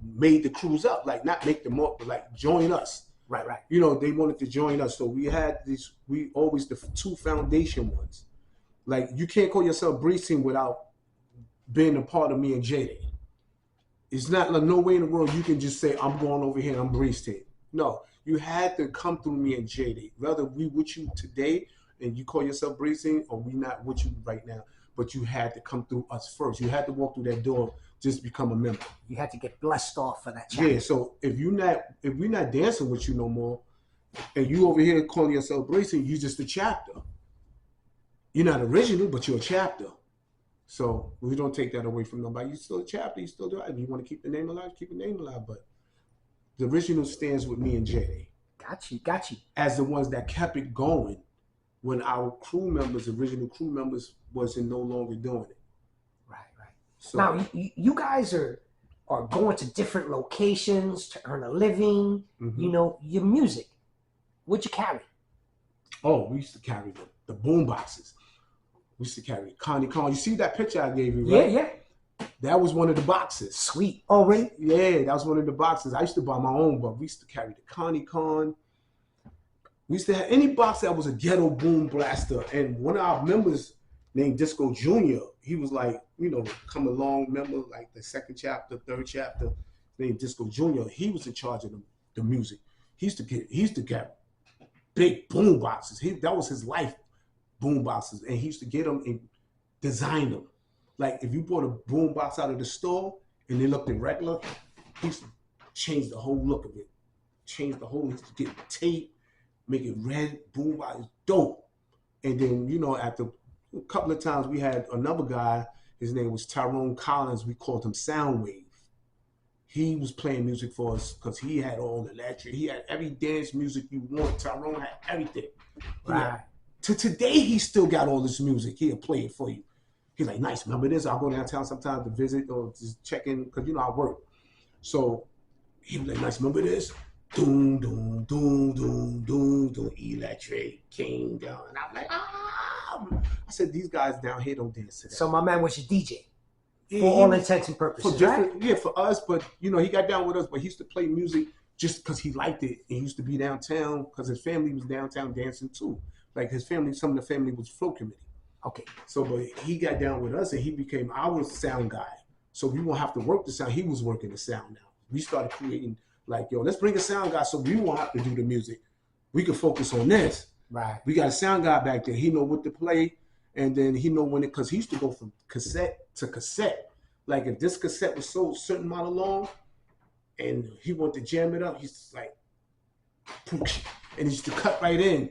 made the crews up, like not make them up, but like join us. Right, right. They wanted to join us. So we had we always the two foundation ones. Like you can't call yourself Breeze Team without being a part of me and JD. It's not like no way in the world you can just say, I'm going over here and I'm Breeze Team. No, you had to come through me and JD. Whether we with you today and you call yourself Breeze Team or we not with you right now, but you had to come through us first. You had to walk through that door just to become a member. You had to get blessed off for that chapter. Yeah, so if we're not dancing with you no more, and you over here calling yourself Breeze Team, you just a chapter. You're not original, but you're a chapter. So we don't take that away from nobody. You're still a chapter. You still do it. If you want to keep the name alive, keep the name alive. But the original stands with me and JD. Got you. As the ones that kept it going when our original crew members, wasn't no longer doing it. Right. So now you guys are going to different locations to earn a living. Mm-hmm. Your music. What'd you carry? Oh, we used to carry the boom boxes. We used to carry Connie Con. You see that picture I gave you, right? Yeah. That was one of the boxes. Sweet. Oh, really? Yeah, that was one of the boxes. I used to buy my own, but we used to carry the Connie Con. We used to have any box that was a ghetto boom blaster. And one of our members named Disco Jr., he was like, come along, member, like the second chapter, third chapter, named Disco Jr. He was in charge of the music. He used to get big boom boxes. That was his life. Boom boxes, and he used to get them and design them. Like if you bought a boom box out of the store and they looked regular, he used to change the whole look of it. He used to get tape, make it red, boom box, dope. And then, after a couple of times we had another guy, his name was Tyrone Collins, we called him Soundwave. He was playing music for us because he had all the electric, he had every dance music you want. Tyrone had everything. Right. To today, he still got all this music. He'll play it for you. He's like, nice, remember this? I'll go downtown sometimes to visit or just check in because, I work. So he was like, nice, remember this? Doom, doom, doom, doom, doom, doom, electric kingdom. And I'm like, I said, these guys down here don't dance to that. So my man was your DJ. For all intents and purposes, for different, right? yeah, for us. But you know, he got down with us. But he used to play music just because he liked it. And he used to be downtown because his family was downtown dancing too. Like his family, some of the family was flow committee. Okay. So, but he got down with us and he became our sound guy. So we won't have to work the sound. He was working the sound now. We started creating like, yo, let's bring a sound guy so we won't have to do the music. We can focus on this. Right. We got a sound guy back there. He know what to play, and then he know when it, because he used to go from cassette to cassette. Like if this cassette was so certain amount of long, and he wanted to jam it up, he's just like, and he used to cut right in.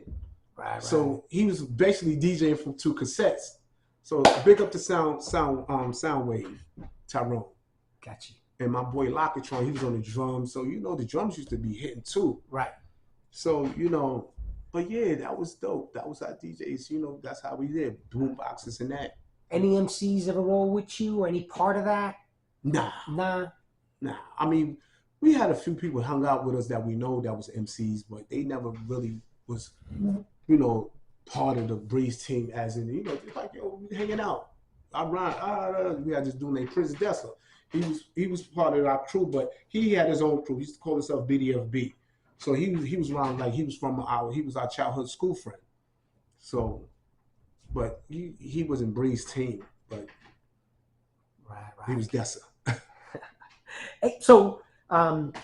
Right. So he was basically DJing from 2 cassettes. So big up the sound wave, Tyrone. Got you. And my boy Lockatron, he was on the drums. So you know the drums used to be hitting too. Right. So, you know, but yeah, that was dope. That was our DJs, you know, that's how we did. Boom boxes and that. Any MCs ever roll with you or any part of that? Nah. I mean, we had a few people hung out with us that we know that was MCs, but they never really was, you know, part of the Breeze team as in, you know, just like, yo, we hanging out. We had this dude named Prince Dessa. He was part of our crew, but he had his own crew. He used to call himself BDFB. So he was around, like he was our childhood school friend. So, but he was in Bree's team, but right. He was Dessa. Hey, so and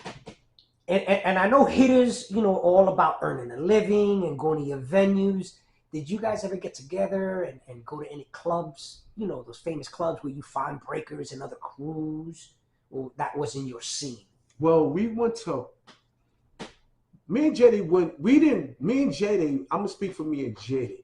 I know hitters, you know, all about earning a living and going to your venues. Did you guys ever get together and go to any clubs? You know, those famous clubs where you find breakers and other crews, or that was in your scene? Well, we went to. Me and JD went. We didn't. Me and JD. I'm gonna speak for me and JD.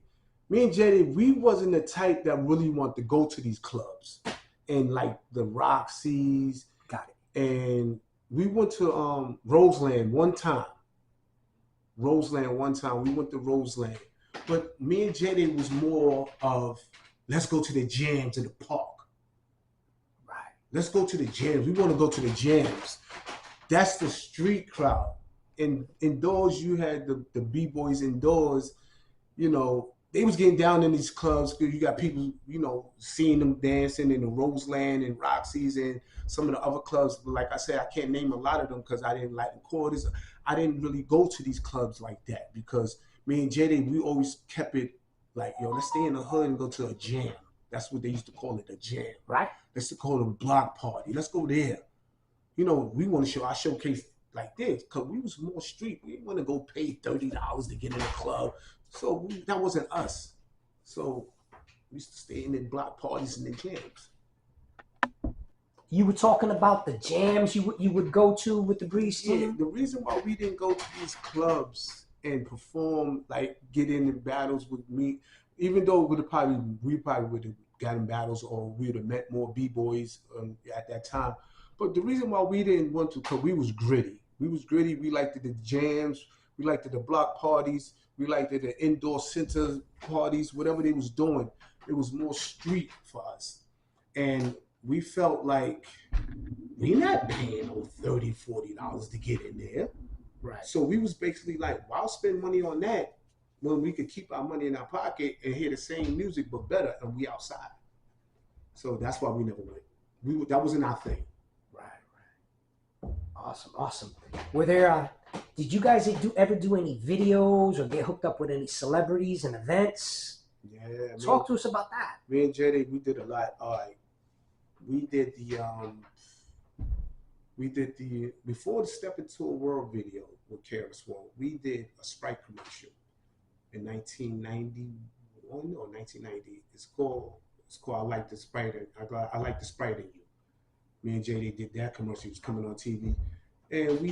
Me and JD, we wasn't the type that really wanted to go to these clubs, and like the Roxy's. Got it. And we went to Roseland one time. We went to Roseland. But me and JD was more of, let's go to the jams in the park. Right. Let's go to the jams. We want to go to the jams. That's the street crowd. And indoors, you had the B-boys indoors, you know, they was getting down in these clubs because you got people, you know, seeing them dancing in the Roseland and Roxy's and some of the other clubs. But like I said, I can't name a lot of them because I didn't like the quarters. I didn't really go to these clubs like that because me and JD, we always kept it like, yo, let's stay in the hood and go to a jam. That's what they used to call it, a jam. Right. Let's call it a block party. Let's go there. You know, we want to show our showcase like this because we was more street. We didn't want to go pay $30 to get in the club. So that wasn't us. So we used to stay in the block parties and the jams. You were talking about the jams you would go to with the Breeze team? Yeah, the reason why we didn't go to these clubs and perform, like get in battles with me, even though we probably would have gotten battles or we would have met more B-boys at that time. But the reason why we didn't want to, because we was gritty. We liked the jams. We liked the block parties. We liked the indoor center parties, whatever they was doing. It was more street for us. And we felt like we're not paying no $30, $40 to get in there. Right. So we was basically like, why spend money on that when we could keep our money in our pocket and hear the same music but better and we outside. So that's why we never went. That wasn't our thing. Right. Awesome. Were there did you guys ever do any videos or get hooked up with any celebrities and events? Yeah. Talk to us about that. Me and Jetty, we did a lot. All right. We did the before the Step Into a World video with KRS One, we did a Sprite commercial in 1991 or 1990. It's called I Like the Sprite. I Like the Sprite in You. Me and JD did that commercial. It was coming on TV. And we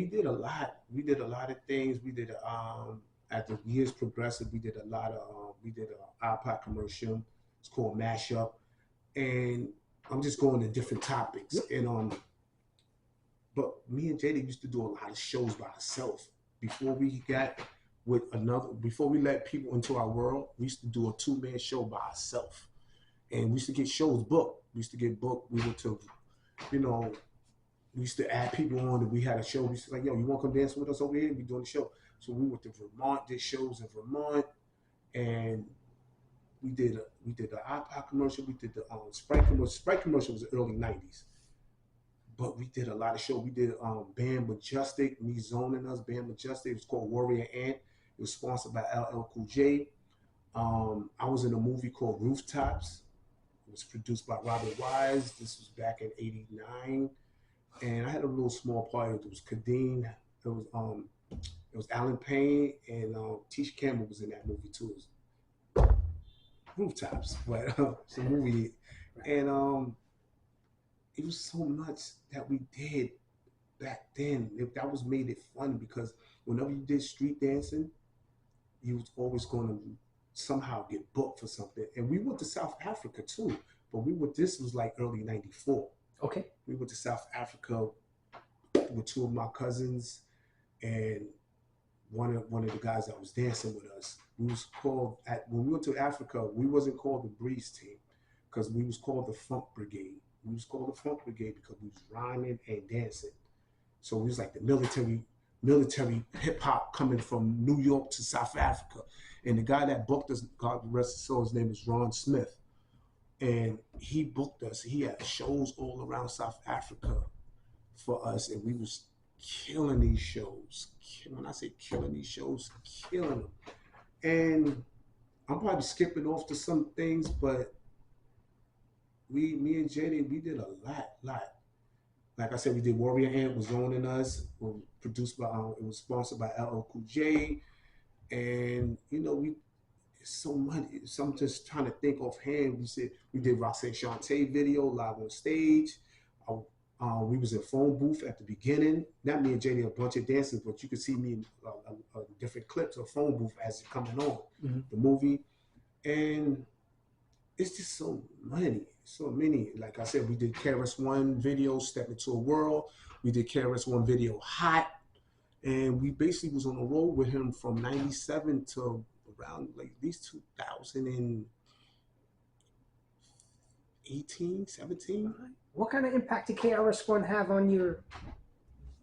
did a lot. We did a lot of things. We did as the years progressed, we did a lot of we did an iPod commercial. It's called Mashup. And I'm just going to different topics. And but me and JD used to do a lot of shows by ourselves. Before we let people into our world, we used to do a 2-man show by ourselves. And we used to get shows booked. We used to get booked. We went to, you know, we used to add people on and we had a show. We used to like, yo, you want to come dance with us over here? We doing the show. So we went to Vermont, did shows in Vermont. And we did the iPod commercial. We did the Sprite commercial. Sprite commercial was the early '90s. But we did a lot of shows. We did Band Majestic, me zoning us, Band Majestic. It was called Warrior Ant. It was sponsored by LL Cool J. I was in a movie called Rooftops. It was produced by Robert Wise. This was back in '89. And I had a little small part. It was Kadeen. It was Alan Payne, and Tisha Campbell was in that movie too. It was Rooftops, but it's a movie. And it was so much that we did back then. That was made it fun because whenever you did street dancing, you was always going to somehow get booked for something. And we went to South Africa too, but this was like early '94. Okay. We went to South Africa with two of my cousins and one of the guys that was dancing with us. When we went to Africa, we wasn't called the Breeze Team because we was called the Funk Brigade. We was called the Funk Brigade because we was rhyming and dancing. So we was like the military hip hop coming from New York to South Africa. And the guy that booked us, God rest his soul, his name is Ron Smith. And he booked us. He had shows all around South Africa for us, and we was killing these shows. When I say killing these shows, killing them. And I'm probably skipping off to some things, but me and JD, we did a lot. Like I said, we did Warrior Ant was owning us. Produced by, it was sponsored by LL Cool J, and it's so much. So I'm just trying to think offhand. We did Roxanne Shante video live on stage. We was in phone booth at the beginning. Not me and JD, a bunch of dancers, but you could see me in different clips of phone booth as it coming on the movie, and it's just so many. Like I said, we did KRS One video, Step Into a World. We did KRS One video, Hot, and we basically was on the road with him from '97 to around like at least 2018, 17. What kind of impact did KRS One have on your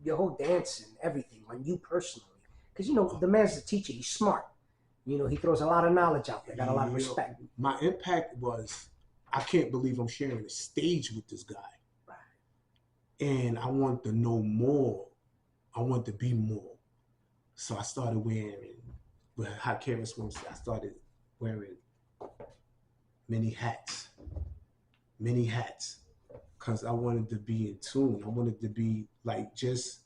whole dance and everything, on you personally? Because the man's a teacher. He's smart. He throws a lot of knowledge out there. Got a lot of respect. My impact was, I can't believe I'm sharing a stage with this guy. Right. And I want to know more. I want to be more. So I started wearing, how KRS One said, I started wearing many hats. Because I wanted to be in tune. I wanted to be like just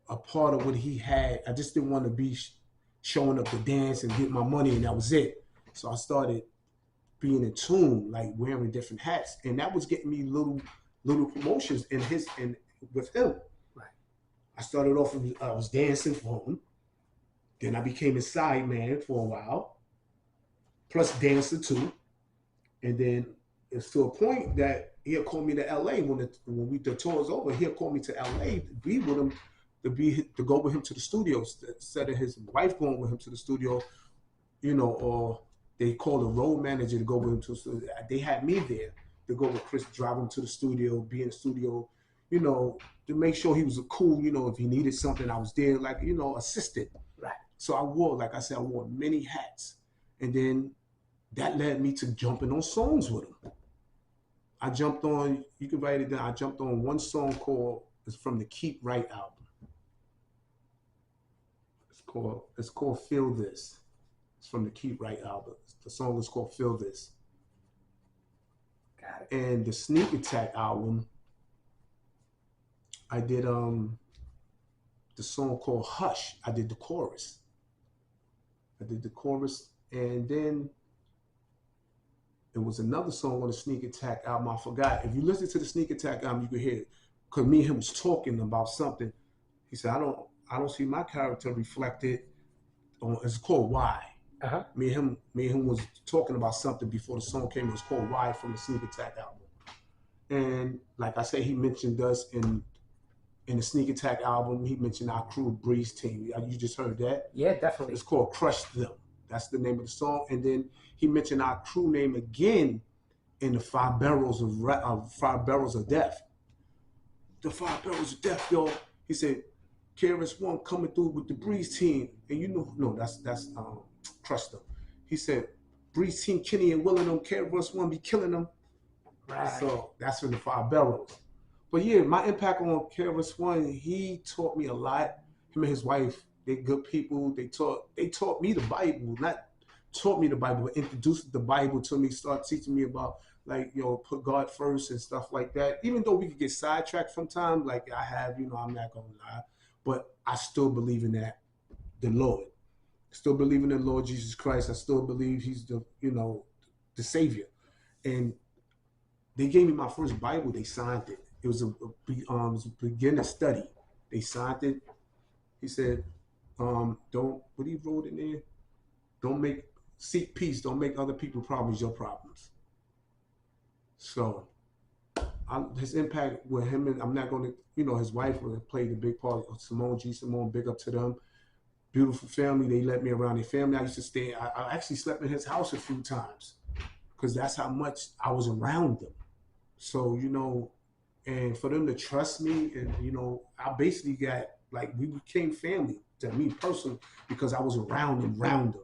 a part of what he had. I just didn't want to be showing up to dance and get my money and that was it. So I started being in tune, like wearing different hats, and that was getting me little promotions with him. Right. I started off, I was dancing for him. Then I became his side man for a while, plus dancer too. And then it's to a point that he'll call me to LA when the tour is over. He'll call me to LA to be with him, to go with him to the studio instead of his wife going with him to the studio, or they called a road manager to go with him to the studio. They had me there to go with Chris, drive him to the studio, be in the studio, to make sure he was a cool, if he needed something, I was there, like, assistant. Right. So I wore many hats. And then that led me to jumping on songs with him. I jumped on, you can write it down, I jumped on one song it's from the Keep Right album. It's called Feel This. It's from the Keep Right album. The song is called Feel This. Got it. And the Sneak Attack album, I did the song called Hush. I did the chorus. And then it was another song on the Sneak Attack album. I forgot. If you listen to the Sneak Attack album, you could hear it. Because me and him was talking about something. He said, I don't see my character reflected on, it's called Why. Uh-huh. Me and him was talking about something before the song came. It was called Why from the Sneak Attack album. And like I said, he mentioned us in the Sneak Attack album. He mentioned our crew, Breeze Team. You just heard that? Yeah, definitely. It's called Crush Them. That's the name of the song. And then he mentioned our crew name again in the 5 Barrels of Death. The 5 Barrels of Death, yo. He said, KRS One coming through with the Breeze Team. And no, that's Crush Them. He said, Breeze Team, Kenny and Will and them, KRS One be killing them. Right. So that's from the 5 Barrels. But yeah, my impact on KRS One, he taught me a lot. Him and his wife, they good people. They taught me the Bible, not taught me the Bible, but introduced the Bible to me, start teaching me about like, put God first and stuff like that. Even though we could get sidetracked from time, like I have, I'm not gonna lie, but I still believe in that, the Lord. Still believe in the Lord Jesus Christ. I still believe he's the Savior. And they gave me my first Bible. They signed it. It was a beginner study. They signed it. He said, don't, what he wrote in there? Seek peace. Don't make other people's problems your problems. So his impact with him, and I'm not going to, his wife played a big part. Simone, big up to them. Beautiful family. They let me around their family. I used to stay. I actually slept in his house a few times because that's how much I was around them. So, and for them to trust me, and, I basically got, we became family to me personally because I was around them,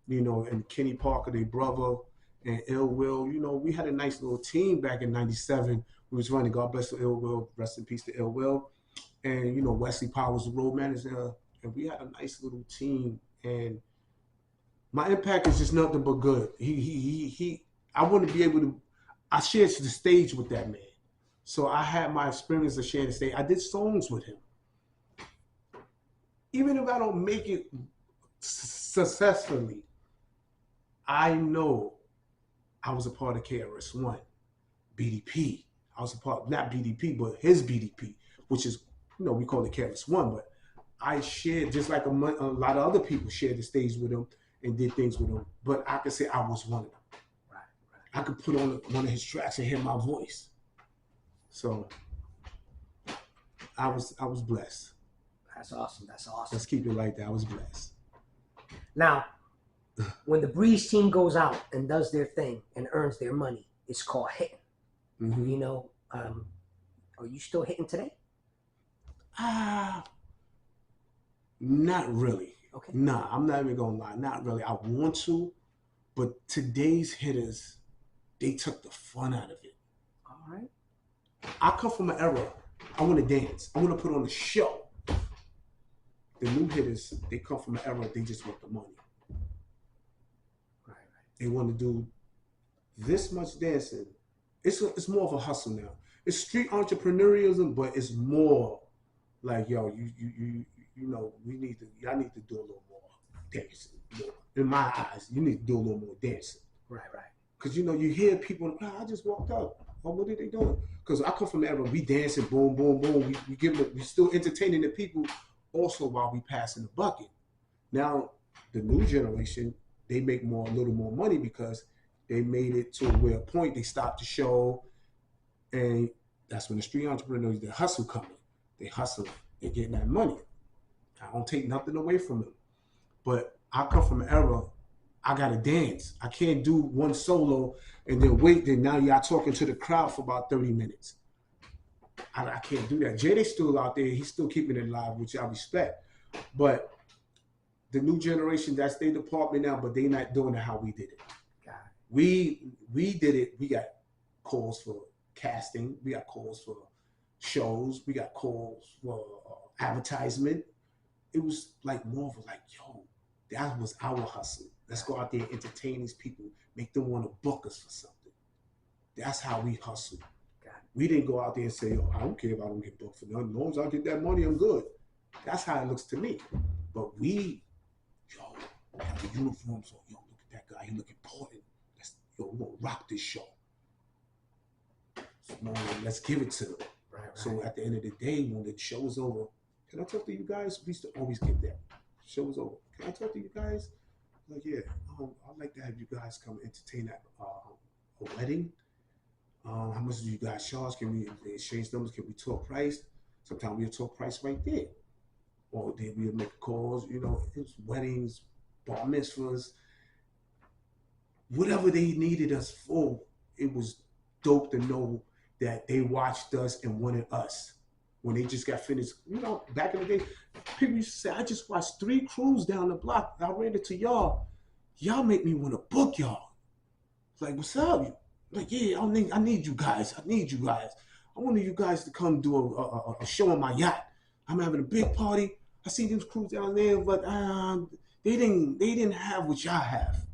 and Kenny Parker, their brother, and Ill Will. We had a nice little team back in '97. We was running. God bless Ill Will. Rest in peace to Ill Will. And, Wesley Powers, the road manager. And we had a nice little team. And my impact is just nothing but good. I wouldn't be able to, I shared the stage with that man. So I had my experience of sharing the stage. I did songs with him. Even if I don't make it successfully, I know I was a part of KRS One, BDP. I was a part, not BDP, but his BDP, which is, we call it KRS One, but I shared, just like a lot of other people shared the stage with him and did things with him. But I could say I was one of them. Right. I could put on one of his tracks and hear my voice. So I was blessed. That's awesome. That's awesome. Let's keep it like that. I was blessed. Now, when the Breeze team goes out and does their thing and earns their money, it's called hitting. Mm-hmm. Are you still hitting today? Not really. Okay. Nah, I'm not even gonna lie. Not really. I want to, but today's hitters, they took the fun out of it. All right. I come from an era. I want to dance. I want to put on a show. The new hitters, they come from an era. They just want the money. Right. They want to do this much dancing. It's more of a hustle now. It's street entrepreneurialism, but it's more like, yo, y'all need to do a little more dancing. In my eyes, you need to do a little more dancing. Right. Because, you hear people, I just walked up. Oh, what are they doing? Because I come from the era, we dancing, boom, boom, boom. We still entertaining the people also while we passing the bucket. Now, the new generation, they make a little more money because they made it to where a point they stopped the show. And that's when the street entrepreneurs, the hustle coming. They hustle, they're getting that money. I don't take nothing away from them. But I come from an era, I gotta dance. I can't do one solo and then wait. Then now y'all talking to the crowd for about 30 minutes. I can't do that. Jay's still out there. He's still keeping it alive, which I respect. But the new generation, that's their department now, but they not doing it how we did it. We did it. We got calls for casting. We got calls for shows. We got calls for advertisement. It was like more of a yo, that was our hustle. Let's go out there and entertain these people, make them want to book us for something. That's how we hustle. We didn't go out there and say, I don't care if I don't get booked for nothing. As long as I get that money, I'm good. That's how it looks to me. But we, have the uniforms on. Look at that guy. He look important. We're going to rock this show. So, let's give it to them. Right. So at the end of the day, when the show is over, can I talk to you guys? We used to always get that. Show is over. Can I talk to you guys? Like, yeah, I'd like to have you guys come entertain at a wedding. How much do you guys charge? Can we exchange numbers? Can we talk price? Sometimes we'll talk price right there. Or then we'll make calls, it's weddings, bar mitzvahs, whatever they needed us for. It was dope to know that they watched us and wanted us. When they just got finished, back in the day, people used to say, I just watched 3 crews down the block. I ran into y'all. y'all make me want to book y'all. It's like, what's up? Like, yeah, I need you guys. I need you guys. I want you guys to come do a show on my yacht. I'm having a big party. I see these crews down there, but they didn't have what y'all have.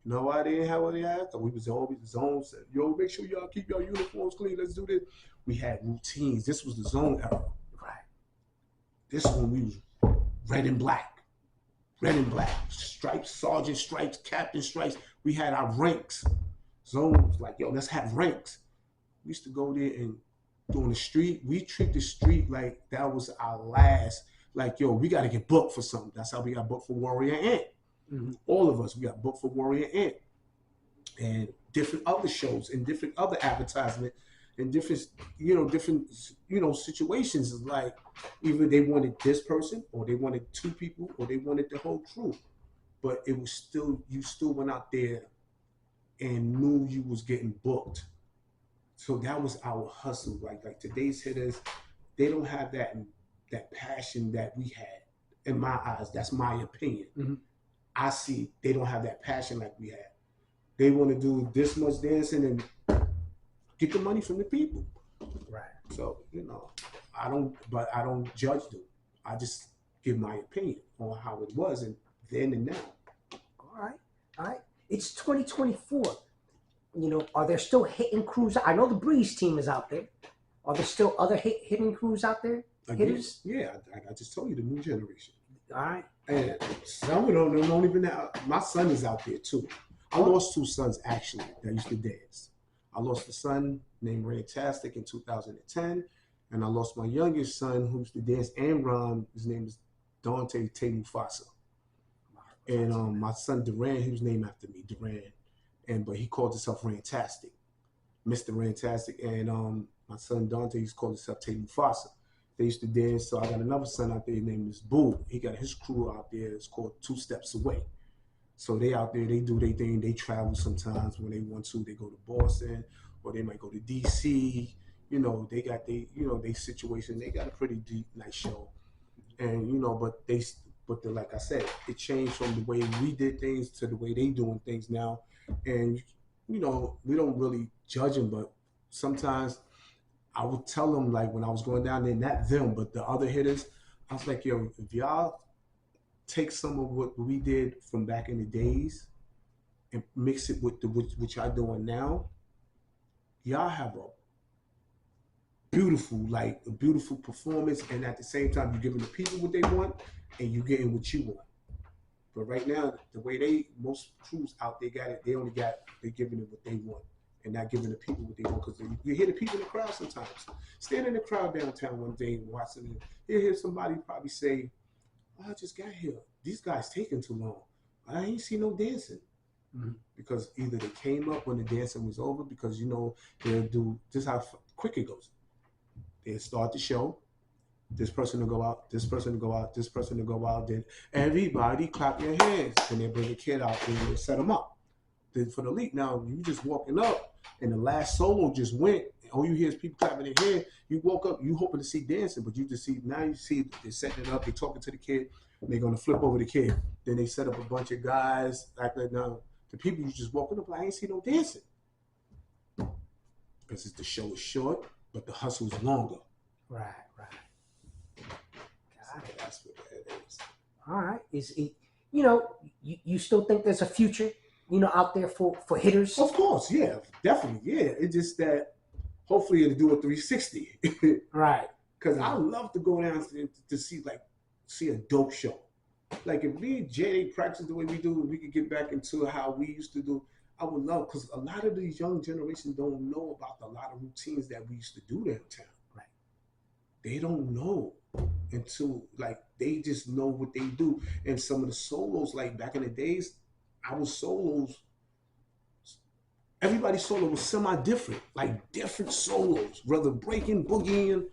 You know why they didn't have what they had? Because we was always the zone said, yo, make sure y'all keep your uniforms clean. Let's do this. We had routines. This was the zone era. Right. This one we was red and black. Red and black. Stripes, sergeant stripes, captain stripes. We had our ranks. Zone was like, yo, let's have ranks. We used to go there and on the street, we treat the street like that was our last, like, yo, we got to get booked for something. That's how we got booked for Warrior Ant. Mm-hmm. All of us, we got booked for Warrior Ant. And different other shows and different other advertisement and different situations. Is like either they wanted this person or they wanted two people or they wanted the whole crew. But it was still, you still went out there and knew you was getting booked. So that was our hustle. Like today's hitters, they don't have that passion that we had. In my eyes, that's my opinion. Mm-hmm. I see they don't have that passion like we had. They want to do this much dancing and get the money from the people. Right. So, I don't judge them. I just give my opinion on how it was and then and now. All right. It's 2024. Are there still hitting crews? I know the Breeze team is out there. Are there still other hitting crews out there? Hitters? Yeah, I just told you the new generation. All right. And some of them don't even have. My son is out there too. I lost two sons actually that used to dance. I lost a son named Rantastic in 2010, and I lost my youngest son who used to dance and rhyme. His name is Dante Te Mufasa. And my son Durand, he was named after me, Durand. But he called himself Rantastic, Mr. Rantastic. And my son Dante used to call himself Te Mufasa. They used to dance. So I got another son out there named is Boo. He got his crew out there. It's called Two Steps Away. So they out there, they do their thing. They travel sometimes when they want to. They go to Boston or they might go to DC. They got they situation. They got a pretty deep, nice show. And but like I said, it changed from the way we did things to the way they doing things now. And we don't really judge them, but sometimes I would tell them, like when I was going down there, not them, but the other hitters, I was like, yo, if y'all take some of what we did from back in the days and mix it with what y'all doing now, y'all have a beautiful performance, and at the same time, you're giving the people what they want and you getting what you want. But right now, the way most crews out there got it, they're giving it what they want and not giving the people what they want. Because you hear the people in the crowd sometimes. Stand in the crowd downtown one day and watching it. You hear somebody probably say, I just got here. These guys taking too long. I ain't see no dancing. Mm-hmm. Because either they came up when the dancing was over, because they'll do, this how quick it goes. They'll start the show. This person will go out, this person will go out, this person will go out, then everybody clap your hands. Then they bring a kid out and they set them up. Then for the lead, now you just walking up and the last solo just went, all you hear is people clapping their hands. You woke up, you hoping to see dancing, but you see they're setting it up, they're talking to the kid, and they're gonna flip over the kid. Then they set up a bunch of guys, like that. Now the people you just walking up, like, I ain't see no dancing. Because the show is short, but the hustle is longer. Right. That's what that is. All right. Is it, you still think there's a future, out there for hitters? Of course, yeah, definitely, yeah. It's just that hopefully it'll do a 360. Right. Because I love to go down to see a dope show. Like if me and Jay practice the way we do, we could get back into how we used to do. I would love, because a lot of these young generations don't know about a lot of routines that we used to do downtown. Right. They don't know until they just know what they do. And some of the solos, like back in the days, our solos, everybody's solo was semi-different, like different solos, whether breaking, boogieing.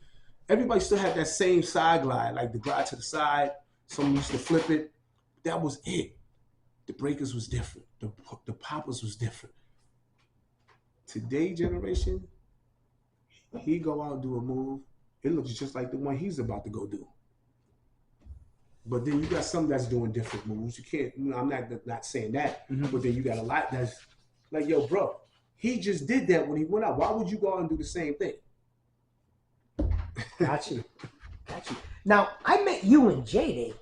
Everybody still had that same side glide, like the glide to the side. Some used to flip it. That was it. The breakers was different. The poppers was different. Today generation, he go out and do a move. It looks just like the one he's about to go do. But then you got some that's doing different moves. You can't. I'm not saying that. But then you got a lot that's like, yo, bro, he just did that when he went out. Why would you go out and do the same thing? Got you. Now, I met you and J-Day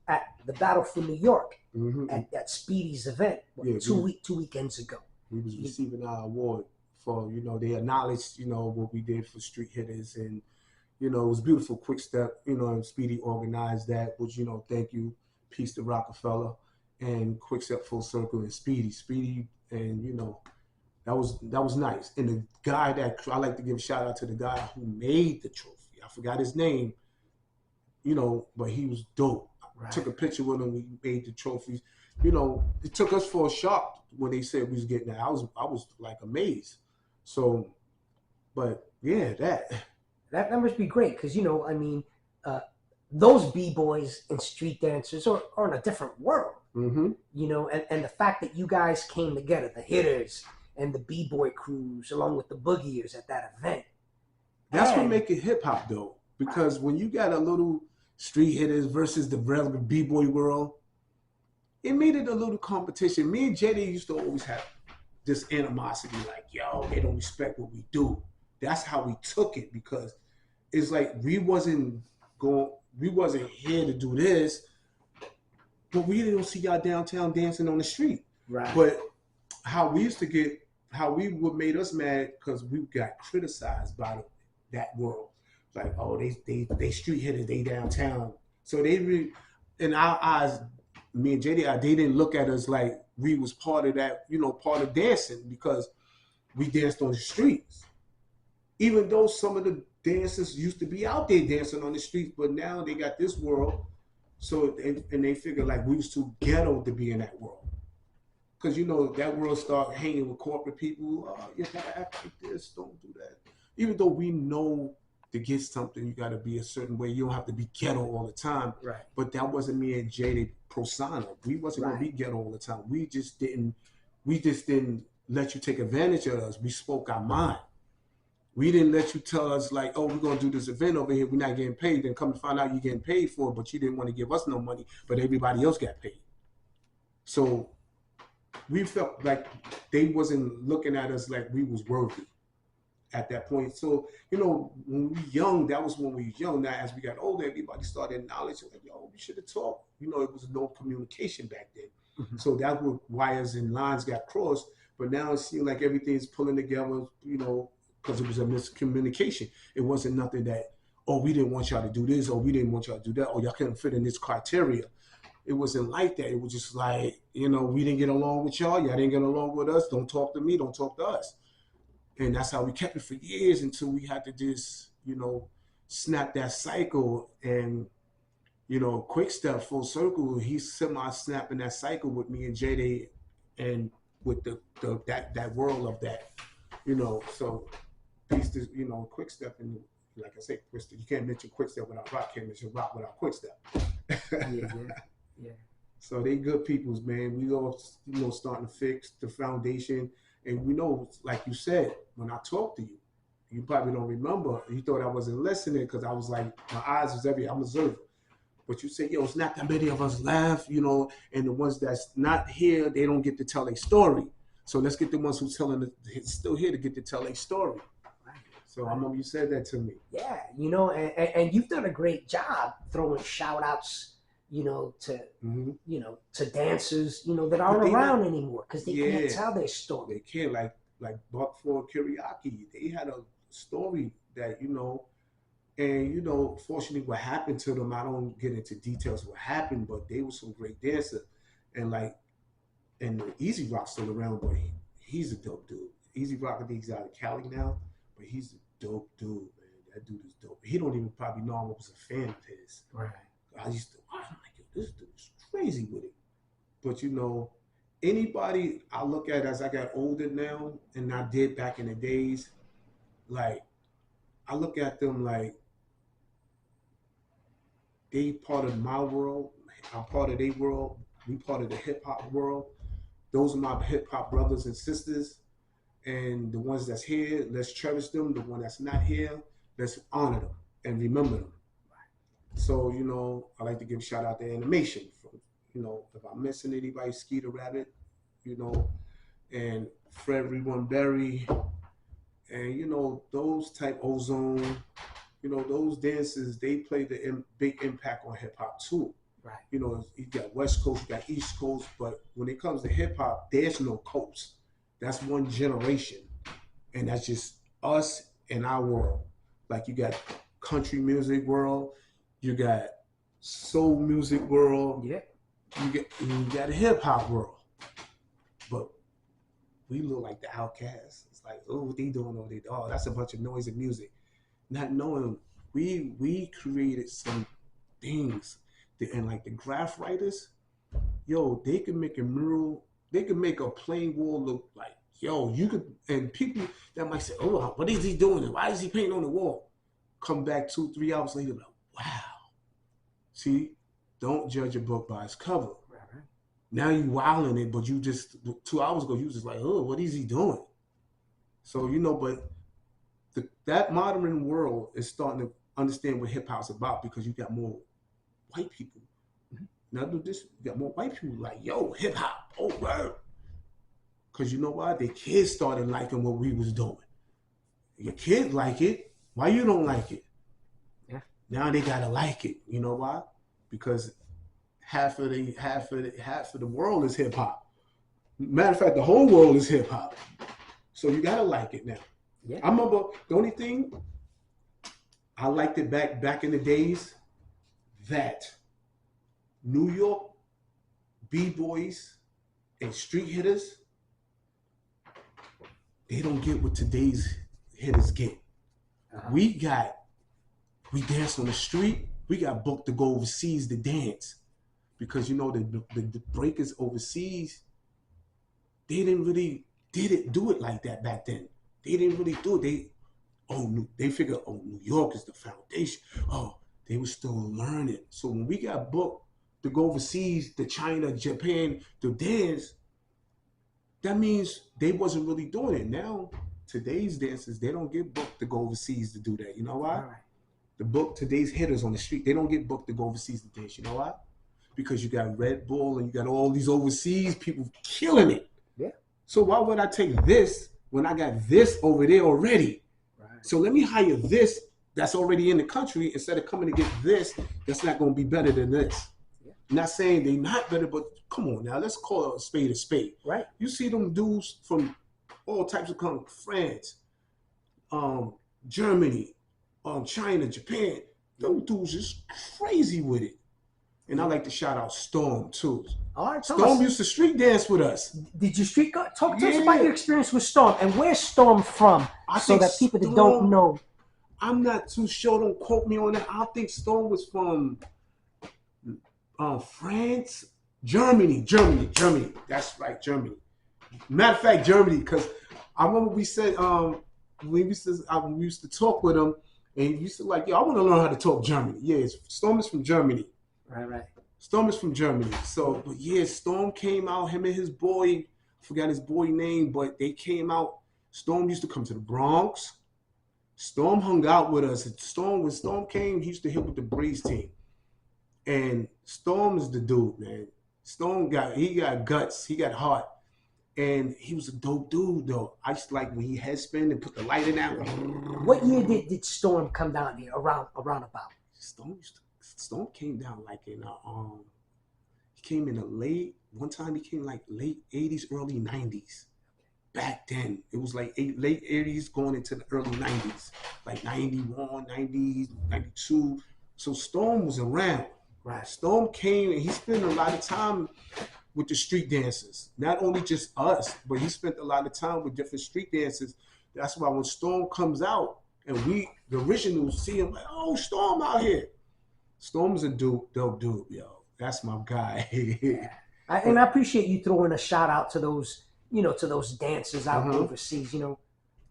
at the Battle for New York at Speedy's event two weekends ago. We was receiving our award for, they acknowledged, what we did for Street Hitters, and, it was beautiful. Quick Step, and Speedy organized that, which, thank you. Peace to Rockefeller and Quick Step Full Circle and Speedy, and, that was nice. And the guy that, I like to give a shout out to the guy who made the trophy. I forgot his name, but he was dope. Right. I took a picture with him. We made the trophies. It took us for a shock when they said we was getting that. I was like amazed. So, but yeah, that must be great because those b-boys and street dancers are in a different world. And the fact that you guys came together, the hitters and the b-boy crews, along with the boogiers at that event. That's what make it hip hop though, because when you got a little street hitters versus the regular b-boy world, it made it a little competition. Me and JD used to always have this animosity, like, yo, they don't respect what we do. That's how we took it, because it's like we wasn't here to do this, but we didn't see y'all downtown dancing on the street. Right. But how we would made us mad because we got criticized by that world. Like, oh, they street hitters, they downtown. So they really, in our eyes, me and JD, they didn't look at us like we was part of that, part of dancing, because we danced on the streets. Even though some of the dancers used to be out there dancing on the streets, but now they got this world. So, and they figure like we was too ghetto to be in that world. Because, that world start hanging with corporate people. Oh, you gotta act like this, don't do that. Even though we know to get something, you gotta be a certain way. You don't have to be ghetto all the time. Right. But that wasn't me and Jada persona. We wasn't gonna be ghetto all the time. We just didn't let you take advantage of us. We spoke our mind. We didn't let you tell us like, oh, we're gonna do this event over here, we're not getting paid. Then come to find out you're getting paid for it, but you didn't want to give us no money, but everybody else got paid. So we felt like they wasn't looking at us like we was worthy at that point. So, when we were young, that was when we were young. Now, as we got older, everybody started acknowledging, like, yo, we should have talked. It was no communication back then. So that's where wires and lines got crossed. But now it seems like everything's pulling together, because it was a miscommunication. It wasn't nothing that, oh, we didn't want y'all to do this, or we didn't want y'all to do that, or y'all couldn't fit in this criteria. It wasn't like that. It was just like, we didn't get along with y'all didn't get along with us, don't talk to me, don't talk to us. And that's how we kept it for years until we had to just, snap that cycle. And, Quick Step Full Circle, he's semi-snapping that cycle with me and JD and with that world of that, so peace to, Quick Step. And like I say, you can't mention Quick Step without Rock, can't mention Rock without Quick Step. Yeah. So they good peoples, man. We all, starting to fix the foundation. And we know, like you said, when I talked to you, you probably don't remember. You thought I wasn't listening because I was like, my eyes was everywhere. I'm observing. But you say, yo, it's not that many of us left, and the ones that's not here, they don't get to tell a story. So let's get the ones who's still here to get to tell a story. So I remember you said that to me. Yeah, and you've done a great job throwing shout outs, to dancers, that aren't around anymore because they can't tell their story. They can't, like Buck for Karaoke. They had a story that, and fortunately what happened to them, I don't get into details of what happened, but they were some great dancers. And Easy Rock's still around, but he's a dope dude. Easy Rock, I think he's out of Cali now, but he's a dope dude, man. That dude is dope. He don't even probably know I was a fan of his. Right. I'm like, yo, this dude is crazy with it. But anybody I look at as I got older now, and I did back in the days, like, I look at them like they part of my world, I'm part of their world, we part of the hip hop world. Those are my hip hop brothers and sisters. And the ones that's here, let's cherish them. The one that's not here, let's honor them and remember them. So, I like to give a shout out to animation. From, if I'm missing anybody, Skeeter Rabbit, and Fred Reborn Berry, and, those type Ozone, those dances, they play the big impact on hip hop too. Right. You got West Coast, you got East Coast, but when it comes to hip hop, there's no coast. That's one generation. And that's just us and our world. Like you got country music world, you got soul music world, Yeah. you got hip hop world. But we look like the outcasts. It's like, oh, what they doing over there? Oh, that's a bunch of noise and music. Not knowing we created some things. And like the graph writers, they can make a mural, they can make a plain wall look like, you could, and people that might say, oh, what is he doing? Why is he painting on the wall? Come back 2-3 hours later, like, wow. See, don't judge a book by its cover. Right. Now you wilding it, but you just 2 hours ago you was just like, oh, what is he doing? So but that modern world is starting to understand what hip hop's about because you got more white people. Now do this, you got more white people like, hip hop, oh word. Because you know why? Their kids started liking what we was doing. Your kids like it. Why you don't like it? Yeah. Now they gotta like it. You know why? Because half of the world is hip hop. Matter of fact, the whole world is hip hop. So you gotta like it now. Yeah. I remember the only thing I liked it back in the days that New York BBoys and street hitters, they don't get what today's hitters get. Uh-huh. We dance on the street. We got booked to go overseas to dance because the breakers overseas, they didn't do it like that back then. They didn't really do it. They figured, New York is the foundation. Oh, they were still learning. So when we got booked to go overseas to China, Japan to dance, that means they wasn't really doing it. Now, today's dancers, they don't get booked to go overseas to do that. You know why? Right. Today's hitters on the street, they don't get booked to go overseas to dance. You know why? Because you got Red Bull and you got all these overseas people killing it. Yeah. So why would I take this when I got this over there already? Right. So let me hire this that's already in the country instead of coming to get this that's not going to be better than this. Yeah. I'm not saying they're not better, but come on now, let's call a spade a spade. Right. You see them dudes from all types of countries, France, Germany, China, Japan. Them dudes is crazy with it. And I like to shout out Storm too. All right, Storm used to street dance with us. Did you talk to us about your experience with Storm and where's Storm from? So that people that don't know. I'm not too sure. Don't quote me on that. I think Storm was from France, Germany. That's right, Germany. Matter of fact, Germany, because I remember we said we used to talk with him, and he used to like, I want to learn how to talk German. Yeah, Storm is from Germany. Right. Storm is from Germany. So, but yeah, Storm came out, him and his boy, I forgot his boy name, but they came out. Storm used to come to the Bronx. Storm hung out with us. When Storm came, he used to hit with the Breeze team. And Storm is the dude, man. Storm got guts, he got heart. And he was a dope dude, though. I just like when he head spin and put the light in that. What year did Storm come down here around about? Storm came down like in he came in one time he came like late 80s, early 90s. Back then, it was like late 80s going into the early 90s, like 91, 90s, 92. So Storm was around. Right. Storm came and he spent a lot of time with the street dancers. Not only just us, but he spent a lot of time with different street dancers. That's why when Storm comes out and the originals see him like, oh, Storm out here. Storm's a dope dude, yo. That's my guy. And I appreciate you throwing a shout out to those, to those dancers out overseas.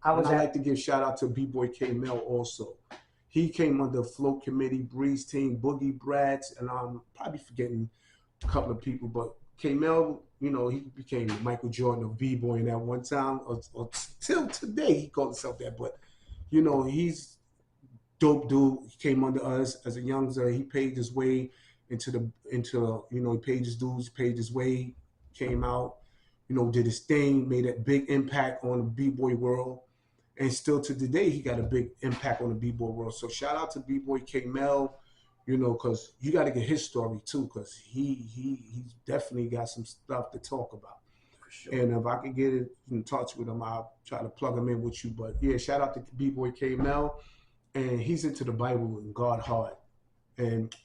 I like to give shout out to B-Boy K-Mel also. He came under Float Committee, Breeze Team, Boogie Brats, and I'm probably forgetting a couple of people, but K-Mel, he became Michael Jordan of B-Boy in that one time, or till today he called himself that, but, he's dope dude. He came under us as a youngster. He paid his way he paid his dues, paid his way, came out, did his thing, made a big impact on the b-boy world. And still to today, he got a big impact on the b-boy world. So shout out to b-boy K-Mel, because you got to get his story too, because he's definitely got some stuff to talk about. For sure. And if I could get in touch with him, I'll try to plug him in with you. But yeah, shout out to b-boy K-Mel. And he's into the Bible and God hard. And,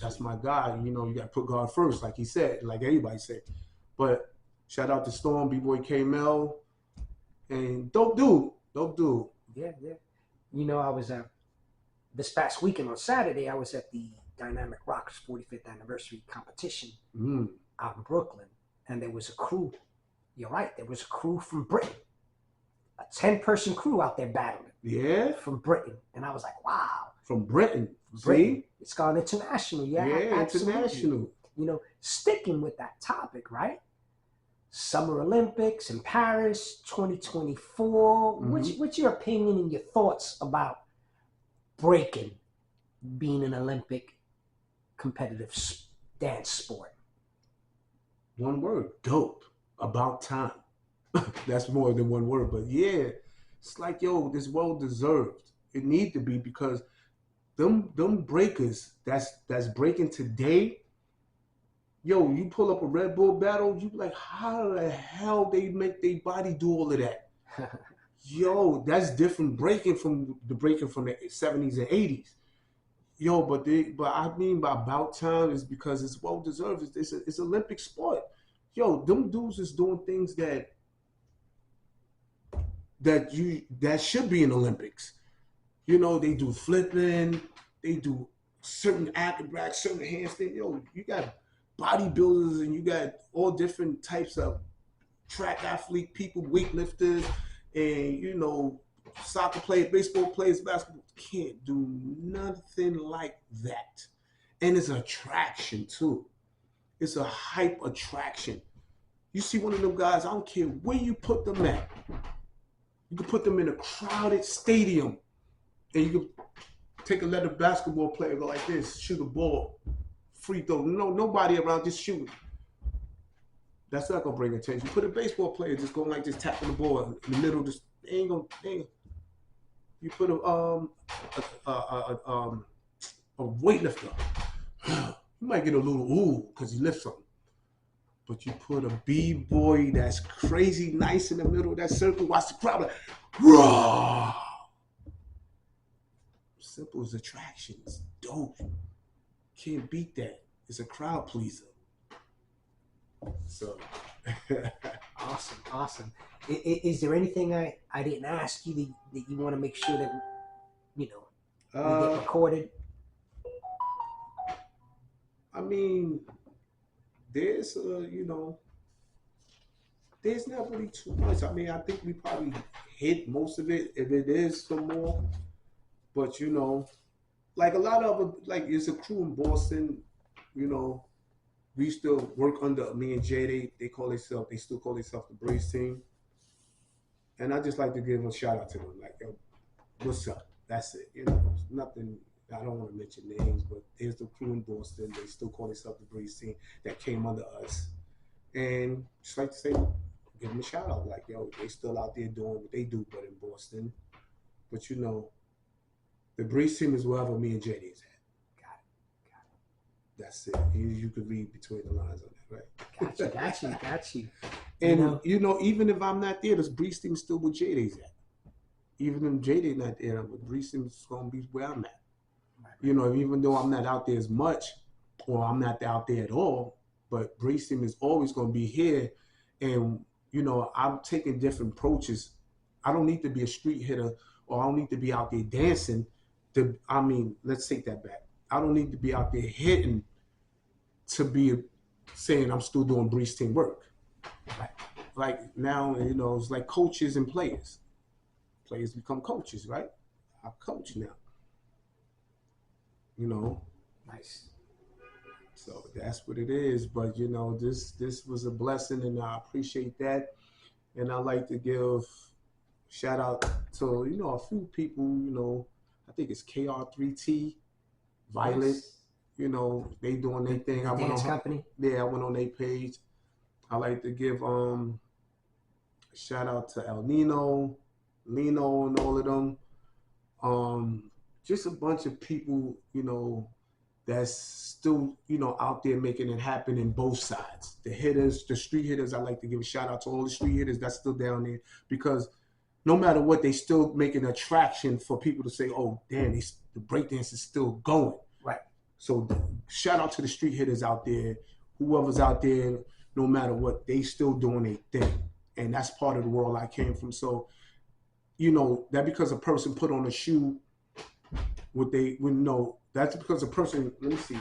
that's my guy. You got to put God first, like he said, like everybody said. But shout out to Storm, b-boy K-Mel. And dope dude. Yeah. I was this past weekend on Saturday, I was at the Dynamic Rock's 45th anniversary competition out in Brooklyn. And there was a crew. You're right. There was a crew from Britain. A 10-person crew out there battling. Yeah. From Britain. And I was like, wow. From Britain. See? It's gone international. Yeah, absolutely. International. Sticking with that topic, right? Summer Olympics in Paris 2024. What's your opinion and your thoughts about breaking being an Olympic competitive dance sport? One word, dope. About time. That's more than one word, but yeah, it's like, this well deserved. It need to be, because them breakers that's breaking today, you pull up a Red Bull battle, you like, how the hell they make their body do all of that? That's different breaking from the 70s and 80s. But I mean by about time is because it's well deserved. It's Olympic sport. Them dudes is doing things that should be in Olympics. They do flipping, they do certain acrobatics, certain handstands. You got bodybuilders and you got all different types of track athlete people, weightlifters, and soccer players, baseball players, basketball. Can't do nothing like that. And it's an attraction too. It's a hype attraction. You see one of them guys, I don't care where you put them at. You can put them in a crowded stadium, and you can take a leather basketball player, go like this, shoot a ball, free throw. Nobody around, just shoot. That's not gonna bring attention. Put a baseball player just going like this, tapping the ball in the middle. Just ain't gonna. You put a weightlifter. You might get a little ooh because he lifts something. But you put a b-boy that's crazy nice in the middle of that circle, watch the crowd like, raw. Simple as attraction. It's dope. Can't beat that. It's a crowd pleaser. So Awesome. Is there anything I didn't ask you that you want to make sure that we get recorded? I mean, there's there's not really too much. I mean, I think we probably hit most of it. If it is some more, but like a lot of it, like it's a crew in Boston. We still work under me and Jay. They still call themselves the Brace Team. And I just like to give a shout out to them. Like, what's up? That's it. Nothing. I don't want to mention names, but there's the crew in Boston. They still call themselves the Brace Team that came under us. And just like to say, give them a shout out. Like, they still out there doing what they do, but in Boston. But the Brace Team is wherever me and Jay is at. That's it. You could read between the lines on that, right? Got you. And even if I'm not there, this Breeze Team is still where J-Day's at. Even if J-Day not there, but Breeze Team is gonna be where I'm at. Even though I'm not out there as much, or I'm not out there at all, but Breeze Team is always gonna be here. And I'm taking different approaches. I don't need to be a street hitter, or I don't need to be out there dancing. Let's take that back. I don't need to be out there hitting to be saying I'm still doing Breeze Team work. Like now, it's like coaches and players. Players become coaches, right? I coach now. Nice. So that's what it is. But this was a blessing, and I appreciate that. And I like to give shout out to a few people. I think it's KR3T, Violent. Yes. You know, they doing their thing. The dance company. Yeah, I went on their page. I like to give a shout out to El Nino, Lino, and all of them. Just a bunch of people, you know, that's still, you know, out there making it happen in both sides. The hitters, the street hitters, I like to give a shout out to all the street hitters that's still down there, because no matter what, they still make an attraction for people to say, oh, damn, the breakdance is still going. Right. So shout out to the street hitters out there, whoever's out there, no matter what, they still doing their thing. And that's part of the world I came from. So, you know, that because a person put on a shoe, that's because a person, let me see,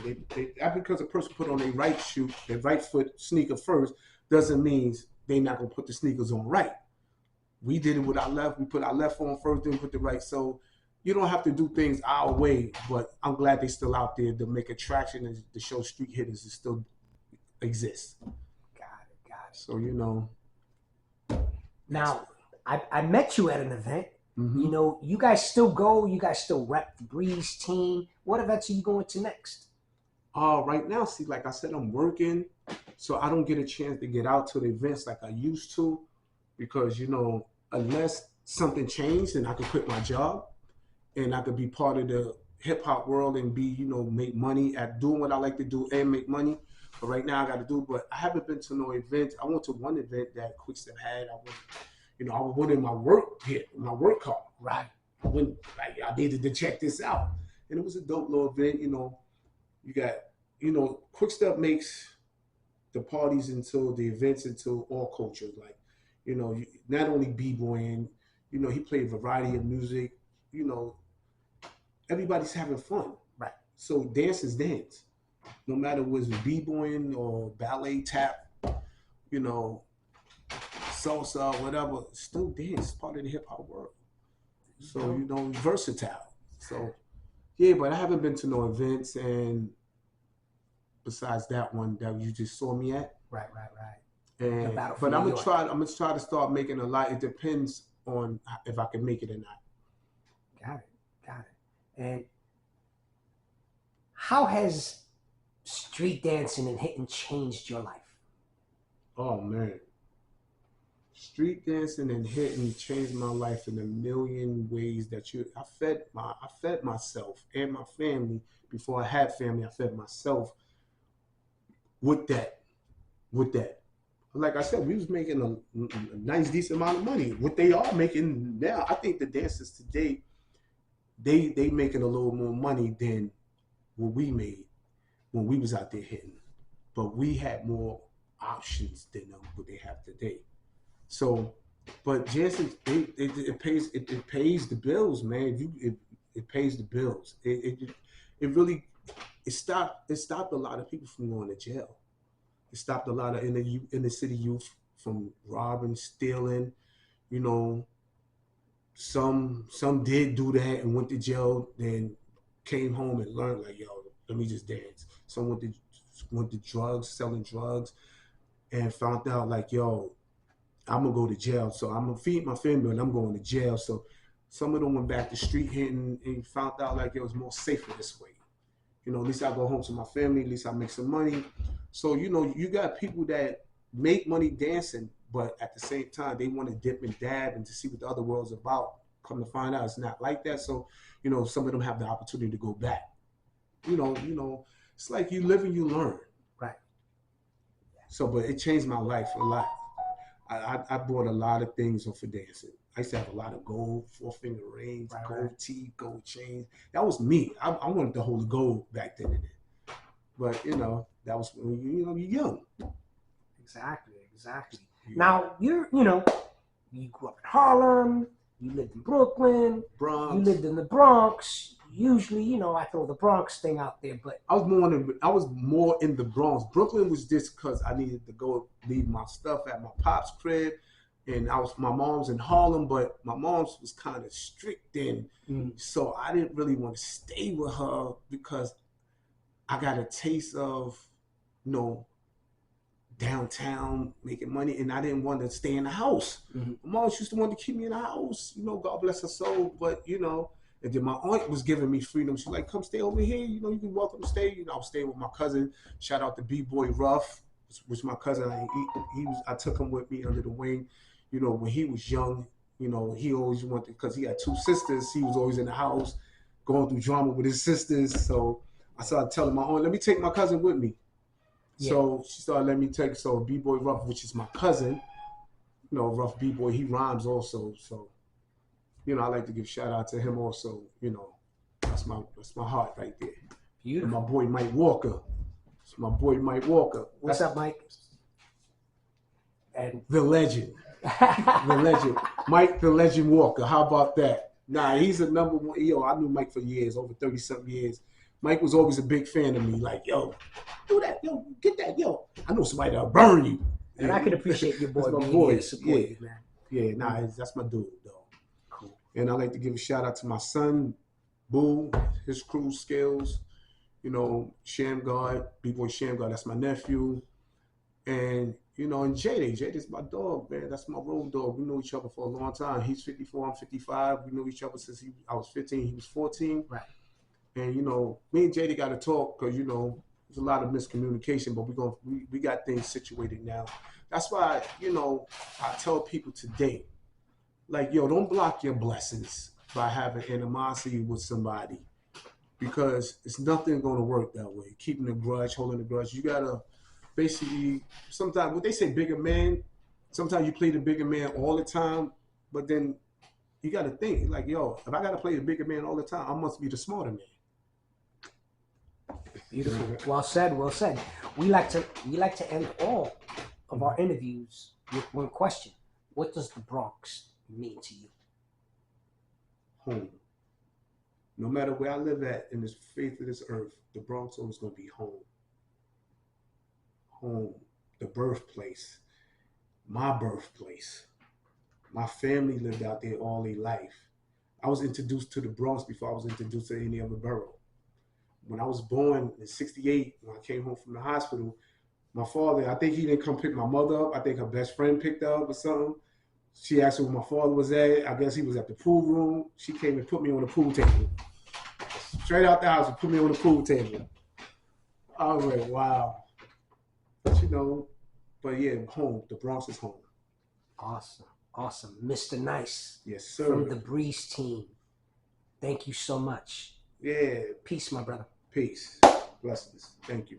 that because a person put on their right shoe, their right foot sneaker first, doesn't mean they're not going to put the sneakers on right. We did it with our left. We put our left on first, then put the right. So you don't have to do things our way, but I'm glad they're still out there to make attraction and to show street hitters it still exists. Got it. So, you know. Now, I met you at an event. Mm-hmm. You know, you guys still go. You guys still rep the Breeze team. What events are you going to next? Right now, see, like I said, I'm working, so I don't get a chance to get out to the events like I used to, because, you know, unless something changed and I could quit my job and I could be part of the hip hop world and be, you know, make money at doing what I like to do and make money. But right now I got to do, but I haven't been to no events. I went to one event that Quickstep had. I went in my work car. Right. I needed to check this out. And it was a dope little event, you know. You got, you know, Quickstep makes the parties until the events into all cultures. Like, you know, not only b-boying, you know, he played a variety of music, you know, everybody's having fun. Right. So dance is dance. No matter whether it's b-boying or ballet, tap, you know, salsa, whatever, still dance, part of the hip hop world. So, you know, versatile. So, yeah, but I haven't been to no events, and besides that one that you just saw me at. Right. And, but I'm gonna try to start making a lot. It depends on if I can make it or not. Got it. And how has street dancing and hitting changed your life? Oh man, street dancing and hitting changed my life in a million ways. I fed myself and my family. Before I had family, I fed myself with that. Like I said, we was making a nice, decent amount of money. What they are making now, I think the dancers today, they making a little more money than what we made when we was out there hitting. But we had more options than what they have today. So, but dancing, it pays the bills, man. It pays the bills. It really stopped a lot of people from going to jail. It stopped a lot of inner city youth from robbing, stealing. You know, some did do that and went to jail, then came home and learned, like, yo, let me just dance. Some went to drugs, selling drugs, and found out, like, yo, I'm gonna go to jail, so I'm gonna feed my family, and I'm going to jail. So some of them went back to street hitting and found out, like, it was more safer this way. You know, at least I go home to my family, at least I make some money. So, you know, you got people that make money dancing, but at the same time, they want to dip and dab and to see what the other world's about. Come to find out, it's not like that. So, you know, some of them have the opportunity to go back. You know, it's like you live and you learn. Right. So, but it changed my life a lot. I bought a lot of things off of dancing. I used to have a lot of gold, 4-finger rings, gold teeth, gold chains. That was me. I wanted to hold the gold back then. But, you know, that was when you're young. Exactly. Yeah. Now, you grew up in Harlem, you lived in Brooklyn, Bronx. you lived in the Bronx. Usually, you know, I throw the Bronx thing out there, but I was more in the Bronx. Brooklyn was just because I needed to go leave my stuff at my pop's crib, and my mom's in Harlem, but my mom's was kind of strict then, so I didn't really want to stay with her because I got a taste of, you know, downtown making money, and I didn't want to stay in the house. My mom used to want to keep me in the house, you know, God bless her soul, but, you know, And then my aunt was giving me freedom. She's like, come stay over here. You know, you can welcome to stay. You know, I was staying with my cousin. Shout out to BBoy Ruff, which my cousin, I took him with me under the wing. You know, when he was young, you know, he always wanted, because he had 2 sisters, he was always in the house going through drama with his sisters. So I started telling my aunt, let me take my cousin with me. Yeah. So she started letting me take, so BBoy Ruff, which is my cousin, you know, Ruff B-Boy, he rhymes also. So, you know, I like to give shout out to him also. You know, that's my heart right there. Beautiful. And my boy Mike Walker. It's my boy Mike Walker. What's up, Mike? And the legend. The legend. Mike the Legend Walker. How about that? Nah, he's a number one. Yo, I knew Mike for years, over 30-something years. Mike was always a big fan of me. Like, yo, do that. Yo, get that. Yo, I know somebody that'll burn you. And I can appreciate your boy being boy. Here to support you, man. Yeah, nah, that's my dude, though. Cool. And I like to give a shout out to my son, Boo, his crew skills. You know, Shamgard, B-Boy Shamgard, that's my nephew. And, you know, and Jada's my dog, man. That's my road dog. We know each other for a long time. He's 54, I'm 55. We know each other since I was 15, he was 14. Right. And, you know, me and Jada got to talk because, you know, there's a lot of miscommunication, but we got things situated now. That's why, you know, I tell people today, like, yo, don't block your blessings by having animosity with somebody, because it's nothing going to work that way. Keeping a grudge, holding a grudge. You got to basically, sometimes, what they say, bigger man, sometimes you play the bigger man all the time, but then you got to think, like, yo, if I got to play the bigger man all the time, I must be the smarter man. Beautiful. Well said, well said. We like to end all of our interviews with one question. What does the Bronx mean to you? Home. No matter where I live at in this face of this earth, the Bronx always going to be home. Home, the birthplace, my birthplace. My family lived out there all their life. I was introduced to the Bronx before I was introduced to any other borough. When I was born in '68, when I came home from the hospital, my father, I think he didn't come pick my mother up. I think her best friend picked her up or something. She asked where my father was at. I guess he was at the pool room. She came and put me on the pool table. Straight out the house and put me on the pool table. I was like, wow. But, you know, but yeah, home. The Bronx is home. Awesome. Awesome. Mr. Nyce. Yes, sir. From the Breeze team. Thank you so much. Yeah. Peace, my brother. Peace. Blessings. Thank you.